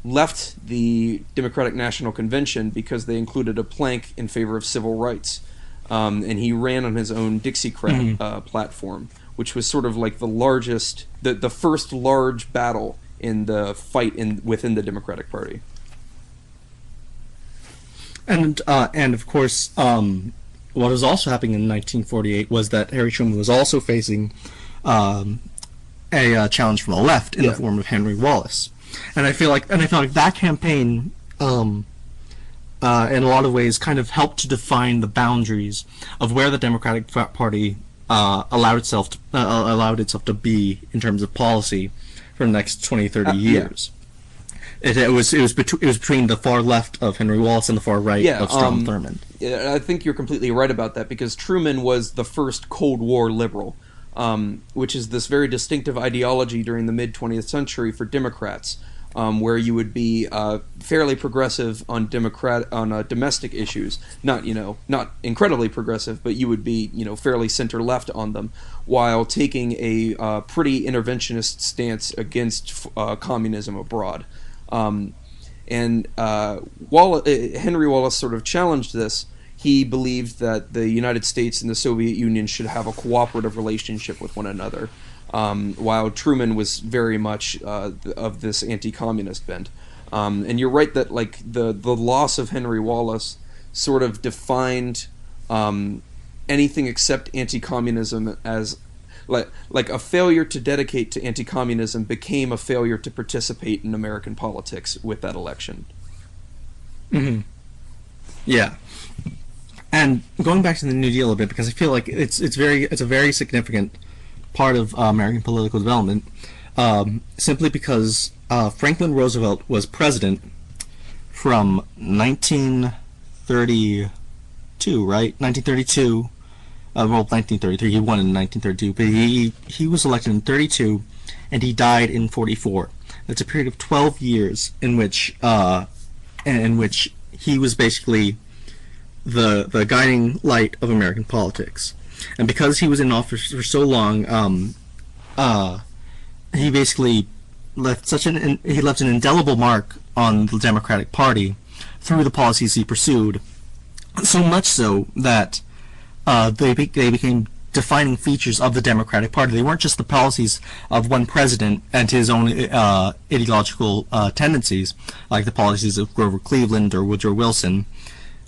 left the Democratic National Convention because they included a plank in favor of civil rights. And he ran on his own Dixiecrat platform, which was sort of like the first large battle in the fight within the Democratic Party. And of course, what was also happening in 1948 was that Harry Truman was also facing a challenge from the left in the form of Henry Wallace. And I feel like that campaign, in a lot of ways, kind of helped to define the boundaries of where the Democratic Party allowed itself to be in terms of policy for the next 20, 30 years. It was between the far left of Henry Wallace and the far right of Strom Thurmond. I think you're completely right about that, because Truman was the first Cold War liberal, which is this very distinctive ideology during the mid-20th century for Democrats, where you would be fairly progressive on domestic issues, not incredibly progressive, but you would be fairly center-left on them, while taking a pretty interventionist stance against communism abroad. Henry Wallace sort of challenged this. He believed that the United States and the Soviet Union should have a cooperative relationship with one another, while Truman was very much of this anti-communist bent. And you're right that the loss of Henry Wallace sort of defined anything except anti-communism as like a failure to dedicate to anti-communism became a failure to participate in American politics with that election. Mm-hmm. Yeah. And going back to the New Deal a bit, because I feel like it's a very significant part of American political development, simply because Franklin Roosevelt was president from 1932, right? 1932. 1933. He won in 1932, but he was elected in 32, and he died in 44. That's a period of 12 years in which he was basically the guiding light of American politics. And because he was in office for so long, he basically left an indelible mark on the Democratic Party through the policies he pursued. So much so that they became defining features of the Democratic Party. They weren't just the policies of one president and his own ideological tendencies, like the policies of Grover Cleveland or Woodrow Wilson.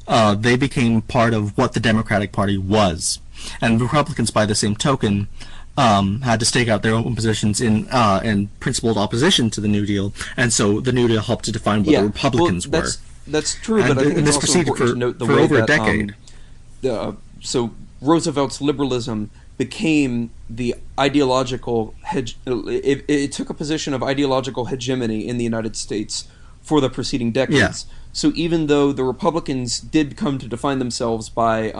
They became part of what the Democratic Party was. And Republicans, by the same token, had to stake out their own positions in principled opposition to the New Deal, and so the New Deal helped to define what the Republicans were. That's true, but I think it's also important to note the way over that, a decade. So Roosevelt's liberalism became the ideological it took a position of ideological hegemony in the United States for the preceding decades. Yeah. So even though the Republicans did come to define themselves by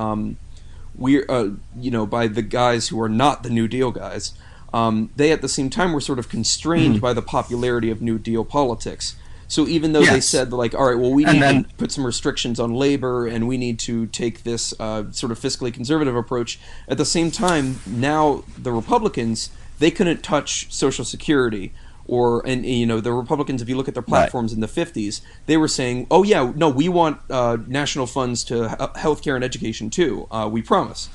by the guys who are not the New Deal guys, they at the same time were sort of constrained by the popularity of New Deal politics. So even though they said, all right, well, we need to put some restrictions on labor and we need to take this sort of fiscally conservative approach, at the same time, now the Republicans, they couldn't touch Social Security. The Republicans, if you look at their platforms in the 50s, they were saying, oh, yeah, no, we want national funds to healthcare and education, too. We promise.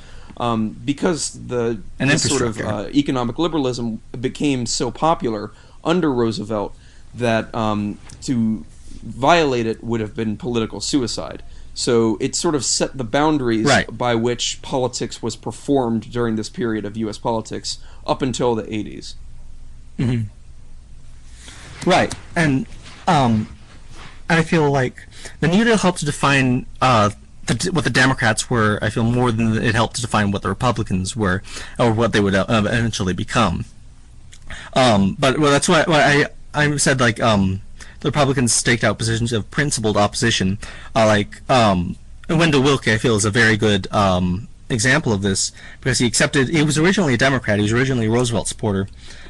Because this sort of economic liberalism became so popular under Roosevelt, that to violate it would have been political suicide. So it sort of set the boundaries by which politics was performed during this period of U.S. politics up until the 80s. Mm-hmm. Right. And I feel like the New Deal helped to define what the Democrats were, I feel, more than it helped to define what the Republicans were, or what they would eventually become. But that's why I said, the Republicans staked out positions of principled opposition, Wendell Willkie, I feel, is a very good example of this, because he was originally a Democrat, he was originally a Roosevelt supporter,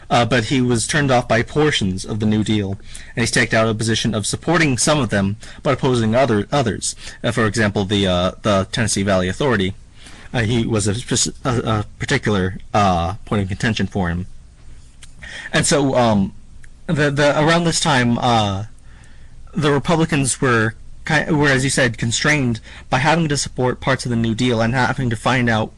but he was turned off by portions of the New Deal, and he staked out a position of supporting some of them, but opposing others. For example, the Tennessee Valley Authority, he was a particular point of contention for him. And so, around this time, the Republicans were, as you said, constrained by having to support parts of the New Deal and having to find out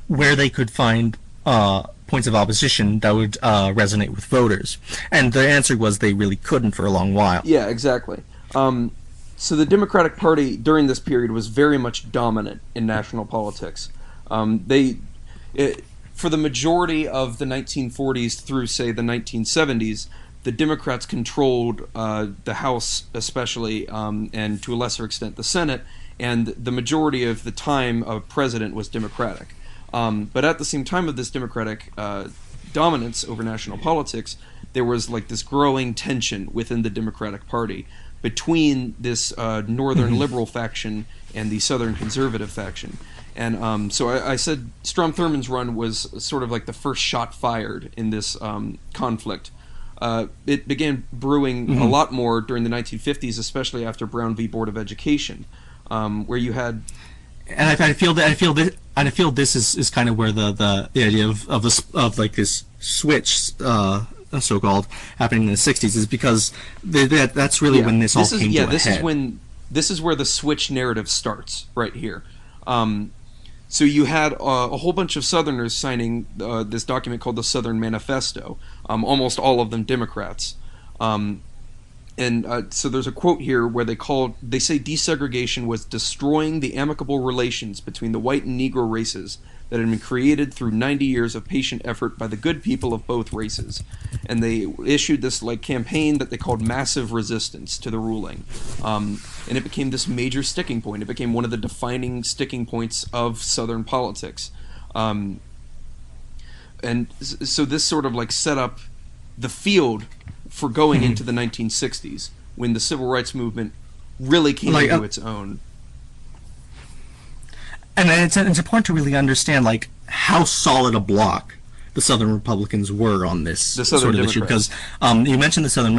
where they could find points of opposition that would resonate with voters. And the answer was they really couldn't for a long while. Yeah, exactly. So the Democratic Party during this period was very much dominant in national politics. For the majority of the 1940s through, say, the 1970s, the Democrats controlled the House especially, and to a lesser extent the Senate, and the majority of the time of president was Democratic. But at the same time of this Democratic dominance over national politics, there was like this growing tension within the Democratic Party between this northern liberal faction and the southern conservative faction. And so I said Strom Thurmond's run was sort of like the first shot fired in this conflict. It began brewing a lot more during the 1950s, especially after Brown v. Board of Education, where you had. And I feel this is kind of where the idea of like this switch, so-called, happening in the 60s is because that's really when this all came to a head. This is where the switch narrative starts right here. So you had a whole bunch of Southerners signing this document called the Southern Manifesto, almost all of them Democrats. So there's a quote here where they say desegregation was destroying the amicable relations between the white and Negro races that had been created through 90 years of patient effort by the good people of both races. And they issued this campaign that they called massive resistance to the ruling. And it became this major sticking point. It became one of the defining sticking points of Southern politics. And so this sort of set up the field for going into the 1960s, when the civil rights movement really came into its own. And it's important to really understand how solid a block the Southern Republicans were on this sort of issue, because you mentioned the Southern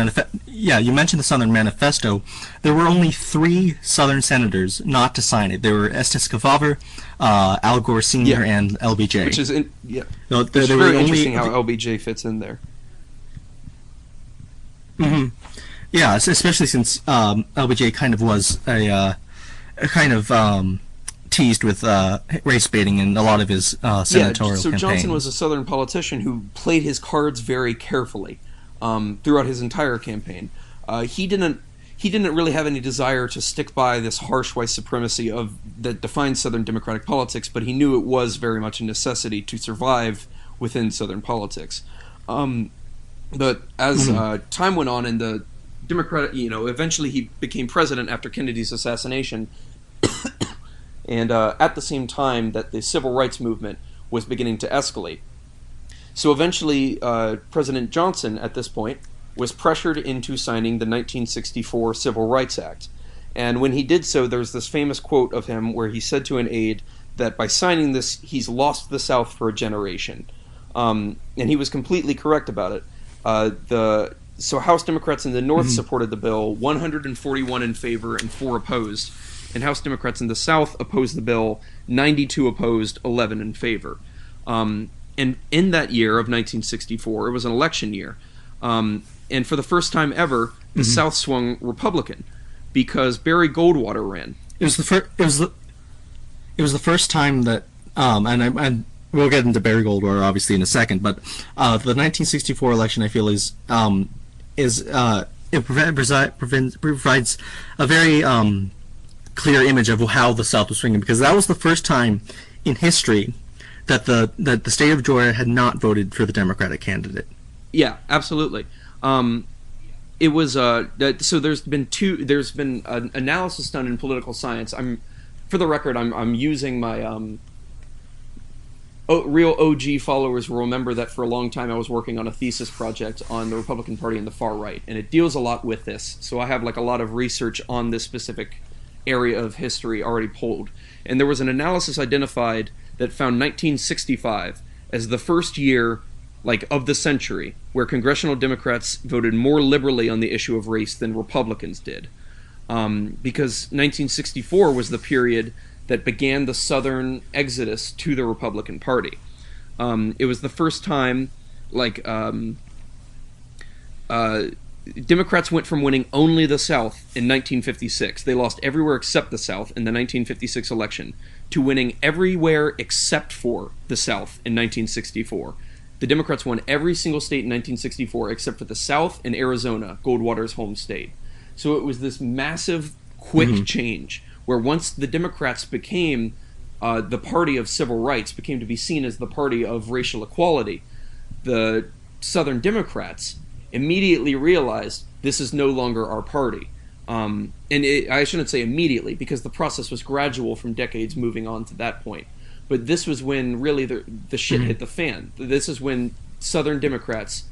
Manifesto. There were only 3 Southern senators not to sign it. There were Estes Kefauver, Al Gore Sr., and LBJ. Which is No, it's very interesting how LBJ fits in there. Mm-hmm. Yeah, especially since LBJ kind of was teased with race baiting in a lot of his senatorial so campaigns. Johnson was a Southern politician who played his cards very carefully throughout his entire campaign. He didn't really have any desire to stick by this harsh white supremacy that defines Southern Democratic politics, but he knew it was very much a necessity to survive within Southern politics. But as time went on, and the Democratic, eventually he became president after Kennedy's assassination. And at the same time that the civil rights movement was beginning to escalate. So eventually, President Johnson, at this point, was pressured into signing the 1964 Civil Rights Act. And when he did so, there's this famous quote of him where he said to an aide that by signing this, he's lost the South for a generation. And he was completely correct about it. So House Democrats in the North supported the bill, 141 in favor and 4 opposed. And House Democrats in the South opposed the bill, 92 opposed, 11 in favor. And in that year of 1964, it was an election year. And for the first time ever, the South swung Republican, because Barry Goldwater ran. It was the first time that, and we'll get into Barry Goldwater obviously in a second, but the 1964 election, I feel, it provides a very clear image of how the South was swinging, because that was the first time in history that the state of Georgia had not voted for the Democratic candidate. Yeah, absolutely. It was so there's been an analysis done in political science. For the record, I'm using my real OG followers will remember that for a long time I was working on a thesis project on the Republican Party and the far right, and it deals a lot with this. So I have like a lot of research on this specific area of history already pulled. And there was an analysis identified that found 1965 as the first year like of the century where congressional Democrats voted more liberally on the issue of race than Republicans did. Because 1964 was the period that began the Southern exodus to the Republican Party. It was the first time, like, Democrats went from winning only the South in 1956. They lost everywhere except the South in the 1956 election, to winning everywhere except for the South in 1964. The Democrats won every single state in 1964 except for the South and Arizona, Goldwater's home state. So it was this massive, quick change where once the Democrats became the party of civil rights, became to be seen as the party of racial equality, the Southern Democrats immediately realized this is no longer our party. I shouldn't say immediately, because the process was gradual from decades moving on to that point. But this was when really the shit hit the fan. This is when Southern Democrats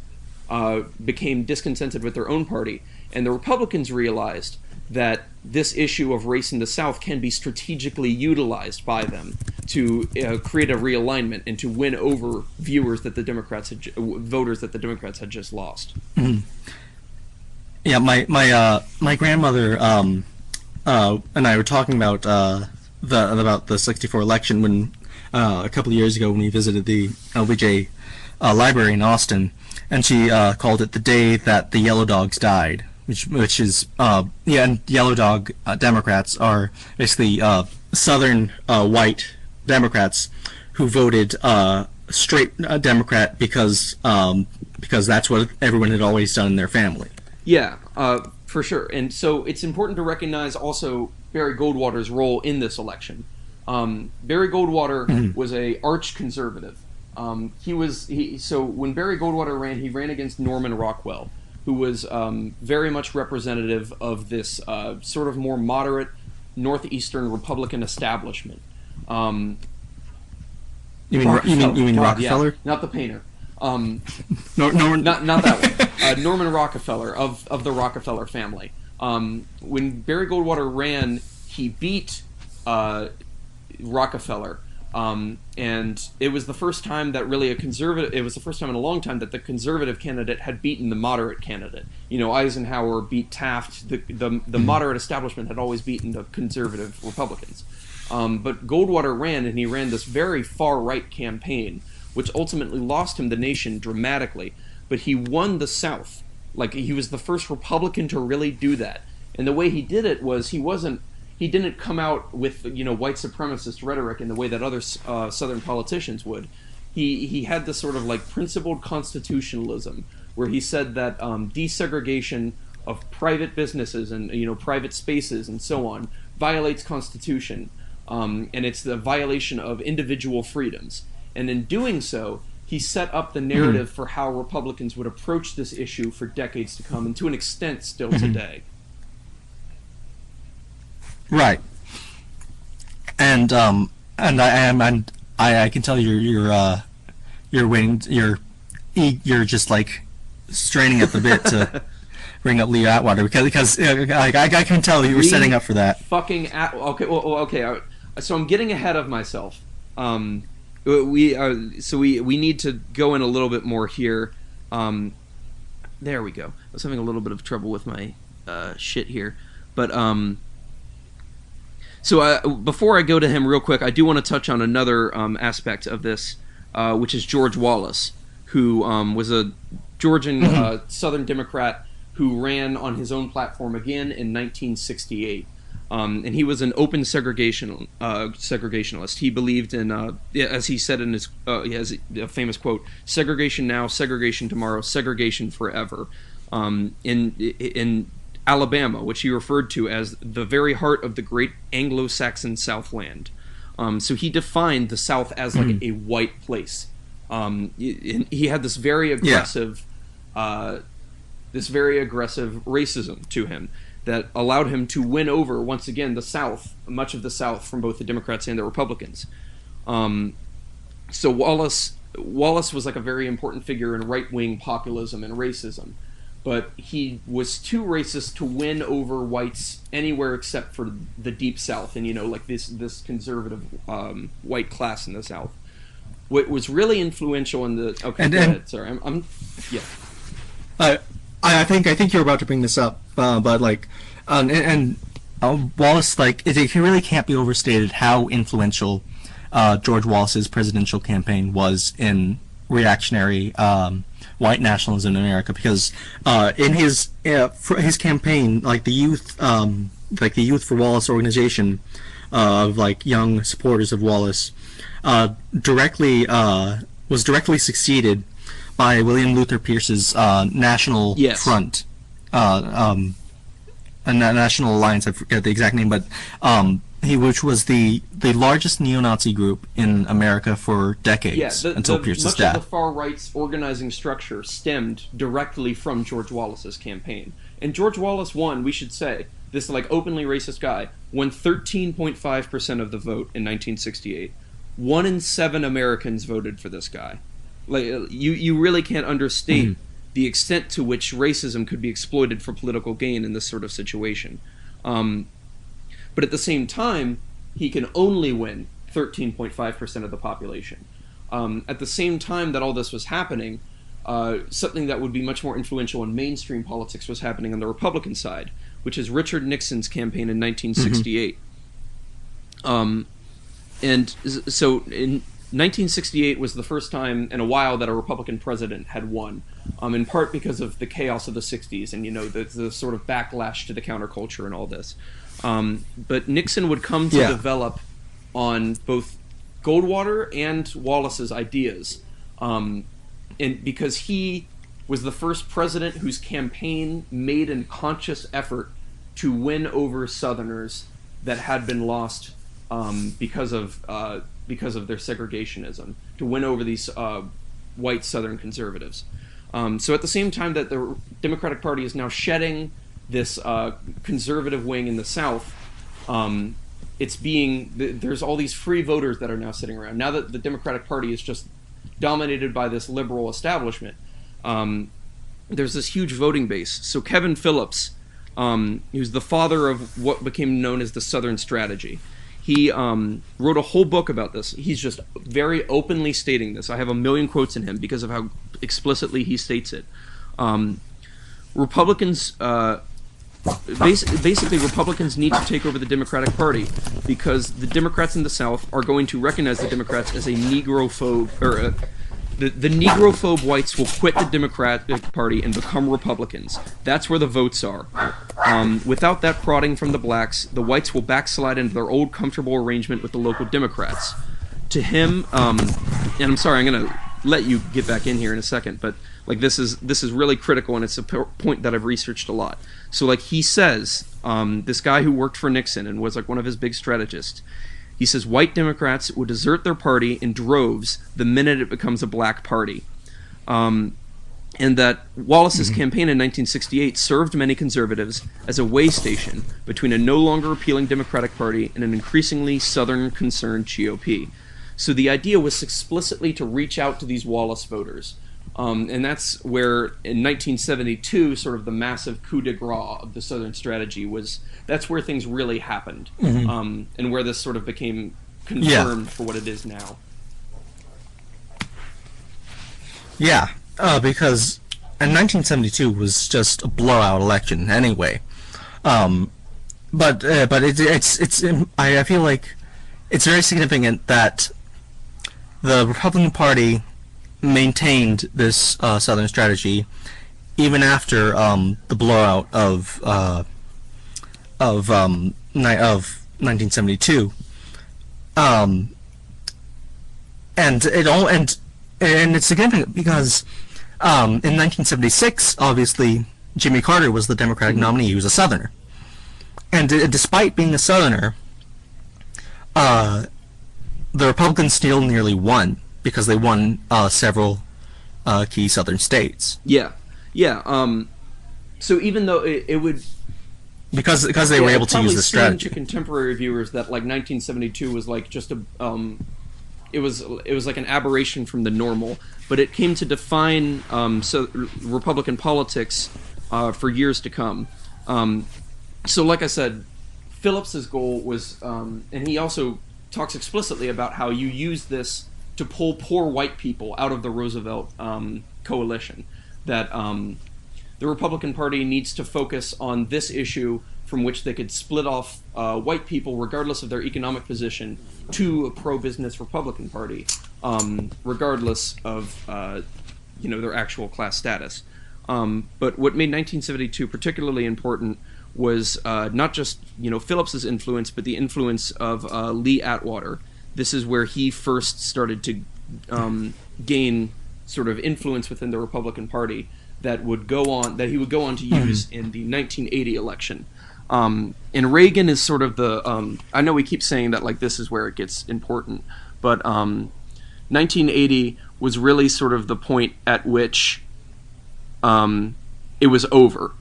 became discontented with their own party, and the Republicans realized that this issue of race in the South can be strategically utilized by them to create a realignment and to win over voters that the Democrats had just lost. Mm-hmm. Yeah, my grandmother and I were talking about the '64 election when a couple of years ago when we visited the LBJ library in Austin, and she called it the day that the Yellow Dogs died. Which is and Yellow Dog Democrats are basically Southern white Democrats who voted straight Democrat because that's what everyone had always done in their family. Yeah, for sure. And so it's important to recognize also Barry Goldwater's role in this election. Barry Goldwater was a arch conservative. So when Barry Goldwater ran, he ran against Norman Rockwell, who was very much representative of this sort of more moderate northeastern Republican establishment. You mean Rockefeller? Yeah, not the painter. Norman. Not that one. Norman Rockefeller of the Rockefeller family. When Barry Goldwater ran, he beat Rockefeller. And it was the first time that really it was the first time in a long time that the conservative candidate had beaten the moderate candidate. Eisenhower beat Taft. The moderate establishment had always beaten the conservative Republicans. But Goldwater ran, and he ran this very far-right campaign, which ultimately lost him the nation dramatically. But he won the South. Like, he was the first Republican to really do that. And the way he did it was he didn't come out with white supremacist rhetoric in the way that other Southern politicians would. He had this sort of like principled constitutionalism, where he said that desegregation of private businesses and private spaces and so on violates Constitution, and it's the violation of individual freedoms. And in doing so, he set up the narrative for how Republicans would approach this issue for decades to come, and to an extent still today. Right, and I can tell you're waiting, you're just like straining at the bit to bring up Lee Atwater because I can tell you were setting up for that. Okay. So I'm getting ahead of myself. We need to go in a little bit more here. There we go. I was having a little bit of trouble with my shit here, but So before I go to him real quick, I do want to touch on another aspect of this, which is George Wallace, who was a Georgian Southern Democrat who ran on his own platform again in 1968. And he was an open segregationalist. He believed in, as he said in he has a famous quote, "Segregation now, segregation tomorrow, segregation forever." In Alabama, which he referred to as the very heart of the great Anglo-Saxon Southland. So he defined the South as like a white place. He had this very aggressive, racism to him that allowed him to win over once again the South, much of the South, from both the Democrats and the Republicans. So Wallace was like a very important figure in right-wing populism and racism, but he was too racist to win over whites anywhere except for the Deep South, and like this conservative white class in the South. What was really influential in the go ahead. Sorry, I'm yeah. I think you're about to bring this up, but like, Wallace, like, it really can't be overstated how influential George Wallace's presidential campaign was in reactionary white nationalism in America, because in his campaign, like the Youth for Wallace organization of like young supporters of Wallace, was directly succeeded by William Luther Pierce's National Front, a National Alliance. I forget the exact name, but which was the largest neo-Nazi group in America for decades until Pierce's death. Much of the far right's organizing structure stemmed directly from George Wallace's campaign, and George Wallace won. We should say this like openly racist guy won 13.5% of the vote in 1968. 1 in 7 Americans voted for this guy. Like you really can't understate the extent to which racism could be exploited for political gain in this sort of situation. But at the same time, he can only win 13.5% of the population. At the same time that all this was happening, something that would be much more influential in mainstream politics was happening on the Republican side, which is Richard Nixon's campaign in 1968. And so in 1968 was the first time in a while that a Republican president had won, in part because of the chaos of the 60s and, the sort of backlash to the counterculture and all this. But Nixon would come to develop on both Goldwater and Wallace's ideas, and because he was the first president whose campaign made a conscious effort to win over Southerners that had been lost because of their segregationism, to win over these white Southern conservatives. So at the same time that the Democratic Party is now shedding this conservative wing in the South, there's all these free voters that are now sitting around. Now that the Democratic Party is just dominated by this liberal establishment, there's this huge voting base. So Kevin Phillips, who's the father of what became known as the Southern Strategy, he wrote a whole book about this. He's just very openly stating this. I have a million quotes in him because of how explicitly he states it. Republicans, basically Republicans need to take over the Democratic Party because the Democrats in the South are going to recognize the Democrats as a Negrophobe, or the Negrophobe whites will quit the Democratic Party and become Republicans. That's where the votes are. Without that prodding from the blacks, the whites will backslide into their old comfortable arrangement with the local Democrats. To him, and I'm sorry, I'm going to let you get back in here in a second, but like this is really critical, and it's a point that I've researched a lot. So like he says, this guy who worked for Nixon and was like one of his big strategists, he says white Democrats would desert their party in droves the minute it becomes a black party. And that Wallace's campaign in 1968 served many conservatives as a way station between a no longer appealing Democratic Party and an increasingly Southern concerned GOP. So the idea was explicitly to reach out to these Wallace voters. And that's where, in 1972, sort of the massive coup de grace of the Southern Strategy was, that's where things really happened, and where this sort of became confirmed for what it is now. Yeah, because in 1972 was just a blowout election anyway. But I feel like it's very significant that the Republican Party maintained this Southern strategy even after the blowout of 1972, and it's significant because in 1976, obviously Jimmy Carter was the Democratic nominee. He was a Southerner, and despite being a Southerner, the Republicans still nearly won, because they won several key Southern states. Yeah. So even though it would... Because they were able to use the strategy. To contemporary viewers that like 1972 was like just a it was like an aberration from the normal, but it came to define Republican politics for years to come. So, like I said, Phillips's goal was, and he also talks explicitly about how you use this to pull poor white people out of the Roosevelt coalition. That the Republican Party needs to focus on this issue from which they could split off white people, regardless of their economic position, to a pro-business Republican Party, regardless of their actual class status. But what made 1972 particularly important was not just Phillips's influence, but the influence of Lee Atwater. This is where he first started to gain sort of influence within the Republican Party that he would go on to use in the 1980 election. And Reagan is sort of the I know we keep saying that like this is where it gets important, but 1980 was really sort of the point at which it was over.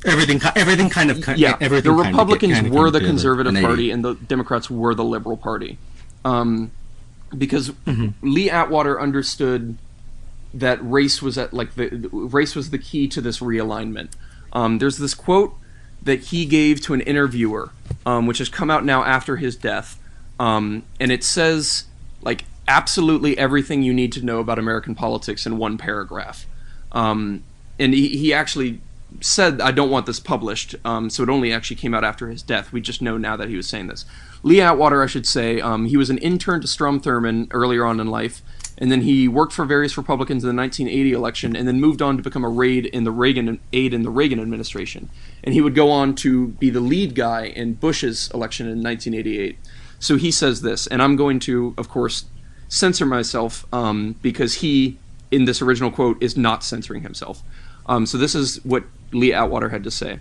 Everything kind of the Republicans were the conservative party and the Democrats were the liberal party, because Lee Atwater understood that race was race was the key to this realignment. There's this quote that he gave to an interviewer, which has come out now after his death, and it says like absolutely everything you need to know about American politics in one paragraph. And he actually said, I don't want this published, so it only actually came out after his death. We just know now that he was saying this. Lee Atwater, I should say, he was an intern to Strom Thurmond earlier on in life, and then he worked for various Republicans in the 1980 election, and then moved on to become a aide in the Reagan administration. And he would go on to be the lead guy in Bush's election in 1988. So he says this, and I'm going to, of course, censor myself, because he, in this original quote, is not censoring himself. So this is what Lee Atwater had to say.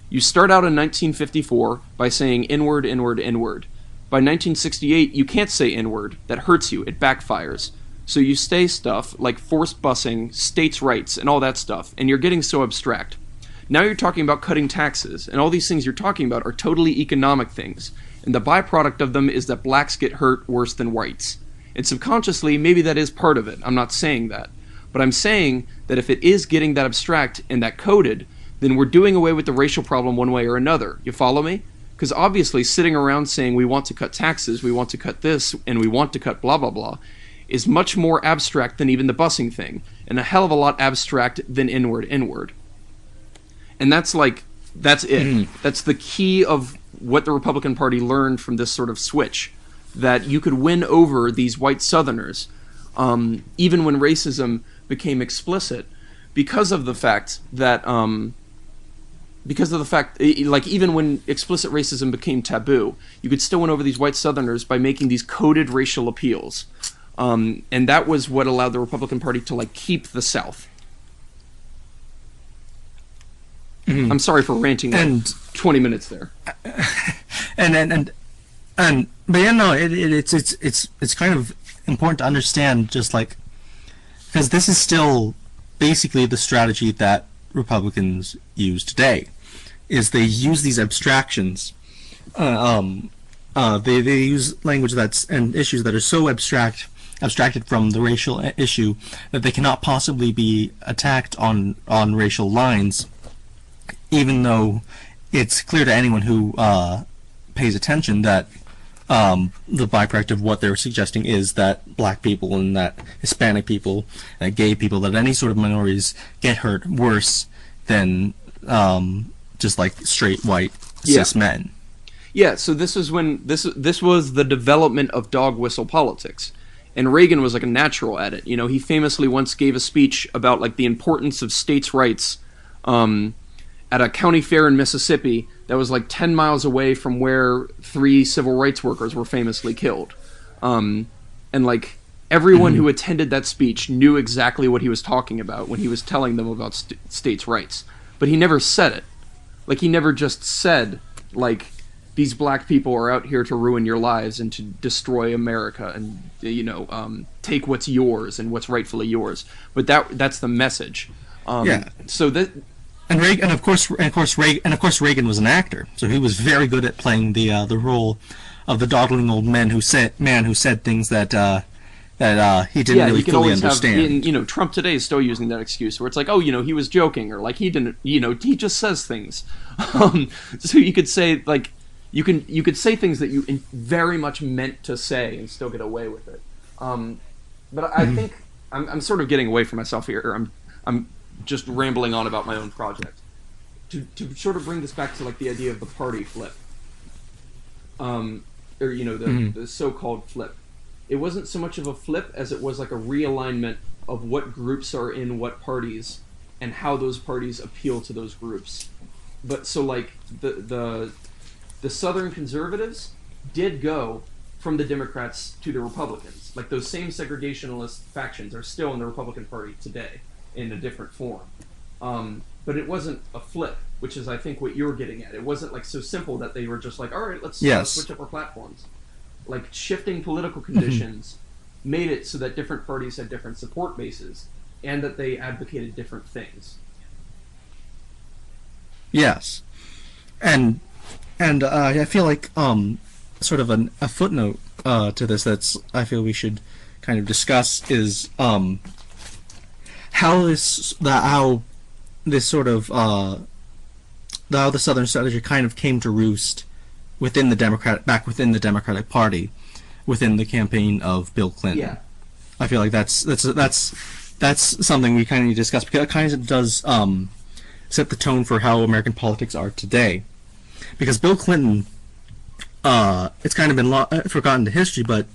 You start out in 1954 by saying inward, inward, inward. By 1968, you can't say inward. That hurts you. It backfires. So you say stuff like forced busing, states' rights, and all that stuff, and you're getting so abstract. Now you're talking about cutting taxes, and all these things you're talking about are totally economic things, and the byproduct of them is that blacks get hurt worse than whites. And subconsciously, maybe that is part of it. I'm not saying that. But I'm saying that if it is getting that abstract and that coded, then we're doing away with the racial problem one way or another. You follow me? Because obviously sitting around saying we want to cut taxes, we want to cut this, and we want to cut blah, blah, blah, is much more abstract than even the busing thing, and a hell of a lot abstract than inward, inward. And that's it. That's the key of what the Republican Party learned from this sort of switch, that you could win over these white Southerners, even when racism became explicit, because of the fact that even when explicit racism became taboo, you could still win over these white Southerners by making these coded racial appeals, and that was what allowed the Republican Party to keep the South. I'm sorry for ranting and 20 minutes there. But yeah, no, it's kind of important to understand, just because this is still basically the strategy that Republicans use today, is they use these abstractions. They use language and issues that are so abstracted from the racial issue that they cannot possibly be attacked on racial lines, even though it's clear to anyone who pays attention that the byproduct of what they're suggesting is that black people and that Hispanic people, that gay people, that any sort of minorities get hurt worse than just straight white cis men. Yeah, so this is when this was the development of dog whistle politics, and Reagan was a natural at it. He famously once gave a speech about the importance of states' rights at a county fair in Mississippi that was 10 miles away from where 3 civil rights workers were famously killed. And everyone who attended that speech knew exactly what he was talking about when he was telling them about states' rights. But he never said it. He never just said, these black people are out here to ruin your lives and to destroy America and, take what's yours and what's rightfully yours. But that's the message. Yeah. So And Reagan, and of course, Reagan was an actor, so he was very good at playing the role of the dawdling old man who said things that he didn't really fully understand. Trump today is still using that excuse where it's like, oh, he was joking, or like he didn't, he just says things. So you could say like, you could say things that you very much meant to say and still get away with it. But I think I'm sort of getting away from myself here. I'm just rambling on about my own project. To sort of bring this back to like the idea of the party flip, the so-called flip. It wasn't so much of a flip as it was like a realignment of what groups are in what parties and how those parties appeal to those groups. But so like the Southern conservatives did go from the Democrats to the Republicans. Like those same segregationalist factions are still in the Republican Party today in a different form. But it wasn't a flip, which is I think what you're getting at. It wasn't like so simple that they were just like, all right, let's switch up our platforms. Like shifting political conditions made it so that different parties had different support bases and that they advocated different things. Yes. And I feel like sort of a footnote to this that's I feel we should kind of discuss is how the Southern strategy kind of came to roost within the Democratic Party, within the campaign of Bill Clinton. Yeah. I feel like that's something we kind of need to discuss because it kind of does set the tone for how American politics are today. Because Bill Clinton, it's kind of been forgotten to history, but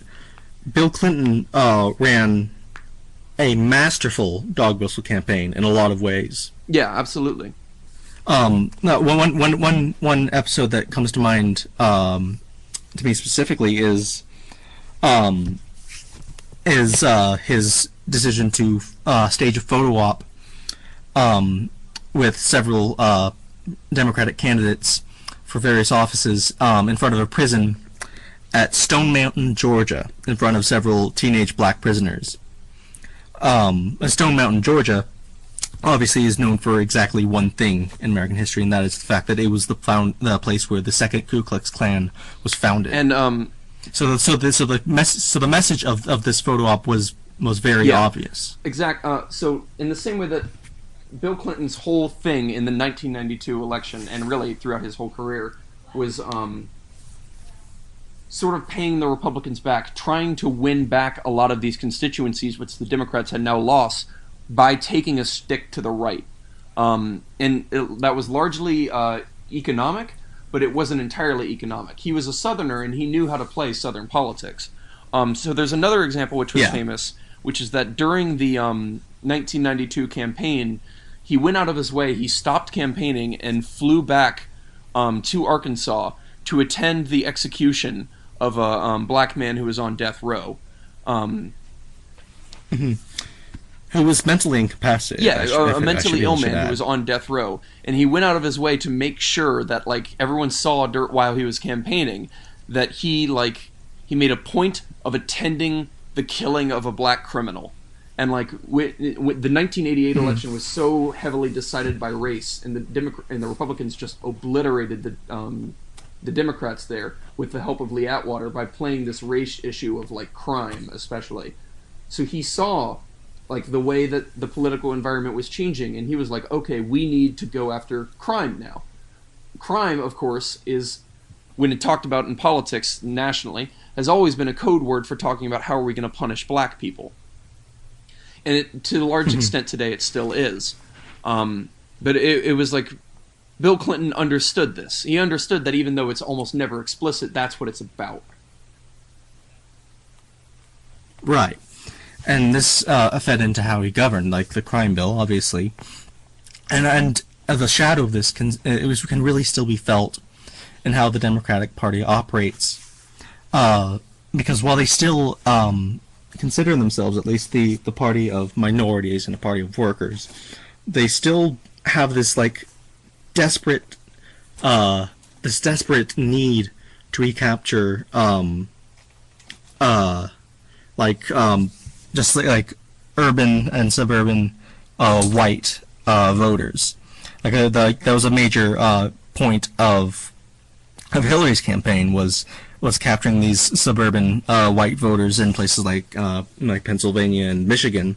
Bill Clinton ran a masterful dog whistle campaign in a lot of ways. Yeah, absolutely. No, one episode that comes to mind to me specifically is his decision to stage a photo op with several Democratic candidates for various offices in front of a prison at Stone Mountain, Georgia, in front of several teenage black prisoners. Stone Mountain, Georgia, obviously is known for exactly one thing in American history, and that is the fact that it was the place where the second Ku Klux Klan was founded. And so the message of this photo op was very obvious. So in the same way that Bill Clinton's whole thing in the 1992 election, and really throughout his whole career, was sort of paying the Republicans back, trying to win back a lot of these constituencies which the Democrats had now lost by taking a stick to the right. That was largely economic, but it wasn't entirely economic. He was a Southerner, and he knew how to play Southern politics. So there's another example which was famous, which is that during the 1992 campaign, he went out of his way, he stopped campaigning, and flew back to Arkansas to attend the execution of a black man who was on death row. Who was mentally incapacitated. Yeah, a mentally ill man who was on death row. And he went out of his way to make sure that like everyone saw while he was campaigning that he made a point of attending the killing of a black criminal. And like the 1988 election was so heavily decided by race, and the Republicans just obliterated the Democrats there with the help of Lee Atwater by playing this race issue of like crime especially. So he saw like the way that the political environment was changing, and he was like, okay, we need to go after crime now. Crime, of course, is, when it talked about in politics nationally, has always been a code word for talking about how are we going to punish black people. And to a large extent today it still is. But it was like Bill Clinton understood this. He understood that even though it's almost never explicit, that's what it's about. Right. And this fed into how he governed, like the crime bill, obviously. And the shadow of this can really still be felt in how the Democratic Party operates. Because while they still consider themselves, at least the party of minorities and the party of workers, they still have this like desperate need to recapture just like urban and suburban white voters. that was a major point of Hillary's campaign was capturing these suburban white voters in places like Pennsylvania and Michigan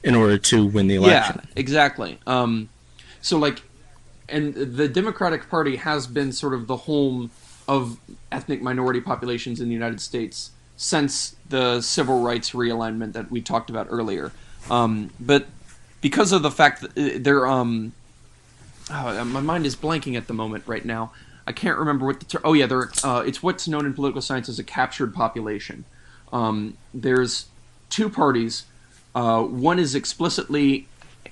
in order to win the election. Yeah, exactly. So like, and the Democratic Party has been sort of the home of ethnic minority populations in the United States since the civil rights realignment that we talked about earlier. But because of the fact that they're, my mind is blanking at the moment right now. I can't remember what the it's what's known in political science as a captured population. There's two parties. One is explicitly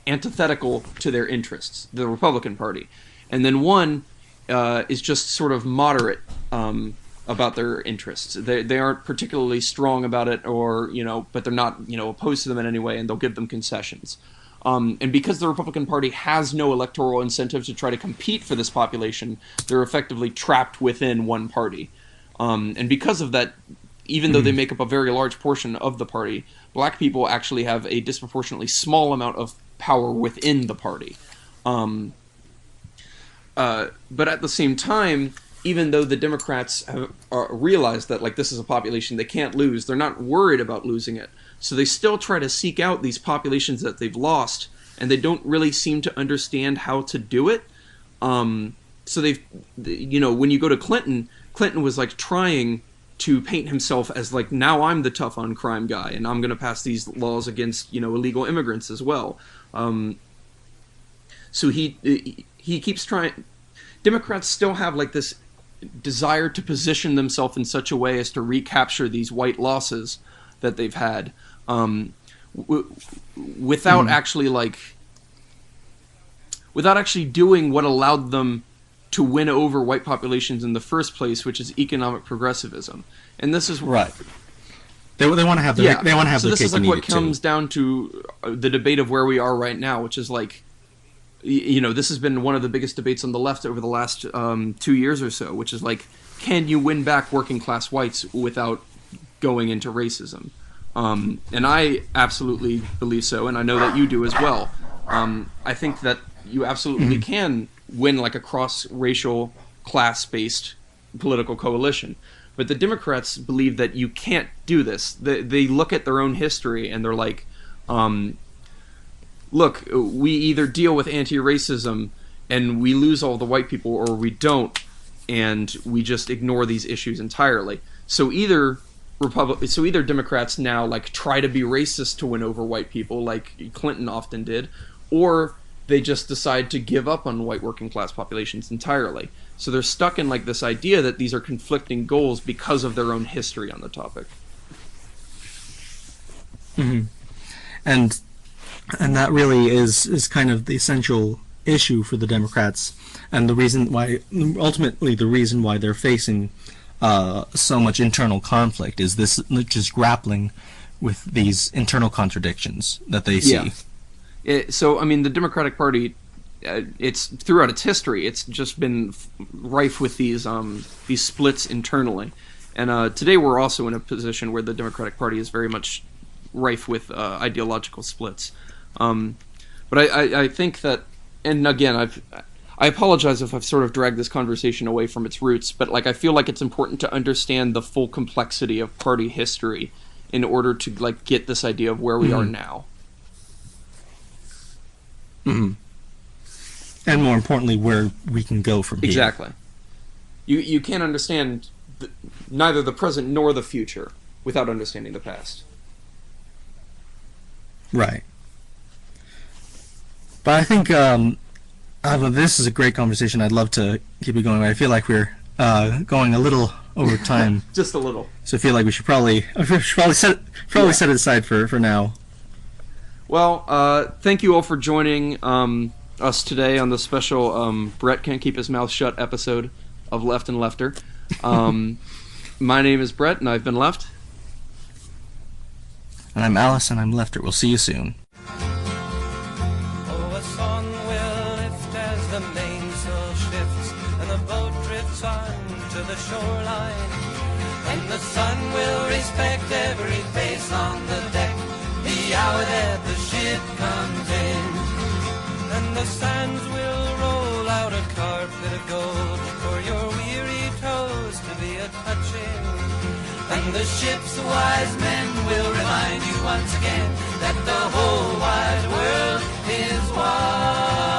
antithetical to their interests, the Republican Party, and then one is just sort of moderate about their interests. They aren't particularly strong about it, or but they're not opposed to them in any way, and they'll give them concessions. And because the Republican Party has no electoral incentive to try to compete for this population, they're effectively trapped within one party. And because of that, even though they make up a very large portion of the party, black people actually have a disproportionately small amount of power within the party. But at the same time, even though the Democrats have realized that this is a population they can't lose, they're not worried about losing it. So they still try to seek out these populations that they've lost, and they don't really seem to understand how to do it. So they've, when you go to Clinton was trying to paint himself as now I'm the tough on crime guy, and I'm going to pass these laws against illegal immigrants as well. So he keeps trying. Democrats still have this desire to position themselves in such a way as to recapture these white losses that they've had, without actually without actually doing what allowed them to win over white populations in the first place, which is economic progressivism. And this is right. They want to have their they want to have so their this cake is and eat what it too. comes down to the debate of where we are right now, which is this has been one of the biggest debates on the left over the last 2 years or so, which is can you win back working class whites without going into racism? And I absolutely believe so, and I know that you do as well. I think that you absolutely can win a cross-racial, class-based political coalition. But the Democrats believe that you can't do this. They look at their own history and they're look, we either deal with anti-racism and we lose all the white people, or we don't, and we just ignore these issues entirely. So either Democrats now try to be racist to win over white people, like Clinton often did, or they just decide to give up on white working class populations entirely. So they're stuck in this idea that these are conflicting goals because of their own history on the topic. Mm-hmm. And that really is kind of the essential issue for the Democrats, and the reason why they're facing so much internal conflict is this just grappling with these internal contradictions that they see. So, I mean, the Democratic Party, it's throughout its history, it's just been rife with these splits internally. And today we're also in a position where the Democratic Party is very much rife with ideological splits. But I think that, and again, I apologize if I've sort of dragged this conversation away from its roots, but I feel like it's important to understand the full complexity of party history in order to get this idea of where we are now. Mm-hmm. And more importantly, where we can go from here. Exactly. You can't understand neither the present nor the future without understanding the past. Right. But I think this is a great conversation. I'd love to keep it going, but I feel like we're going a little over time. Just a little. So I feel like we should probably set it aside for now. Well, thank you all for joining us today on the special Brett Can't Keep His Mouth Shut episode of Left and Lefter. My name is Brett, and I've been left. And I'm Alice, and I'm Lefter. We'll see you soon. Oh, a song will lift as the mainsail shifts and the boat drifts on to the shoreline. And the sun will respect every face on the deck the hour that the ship comes in. And the sands will roll And the ship's wise men will remind you once again that the whole wide world is one.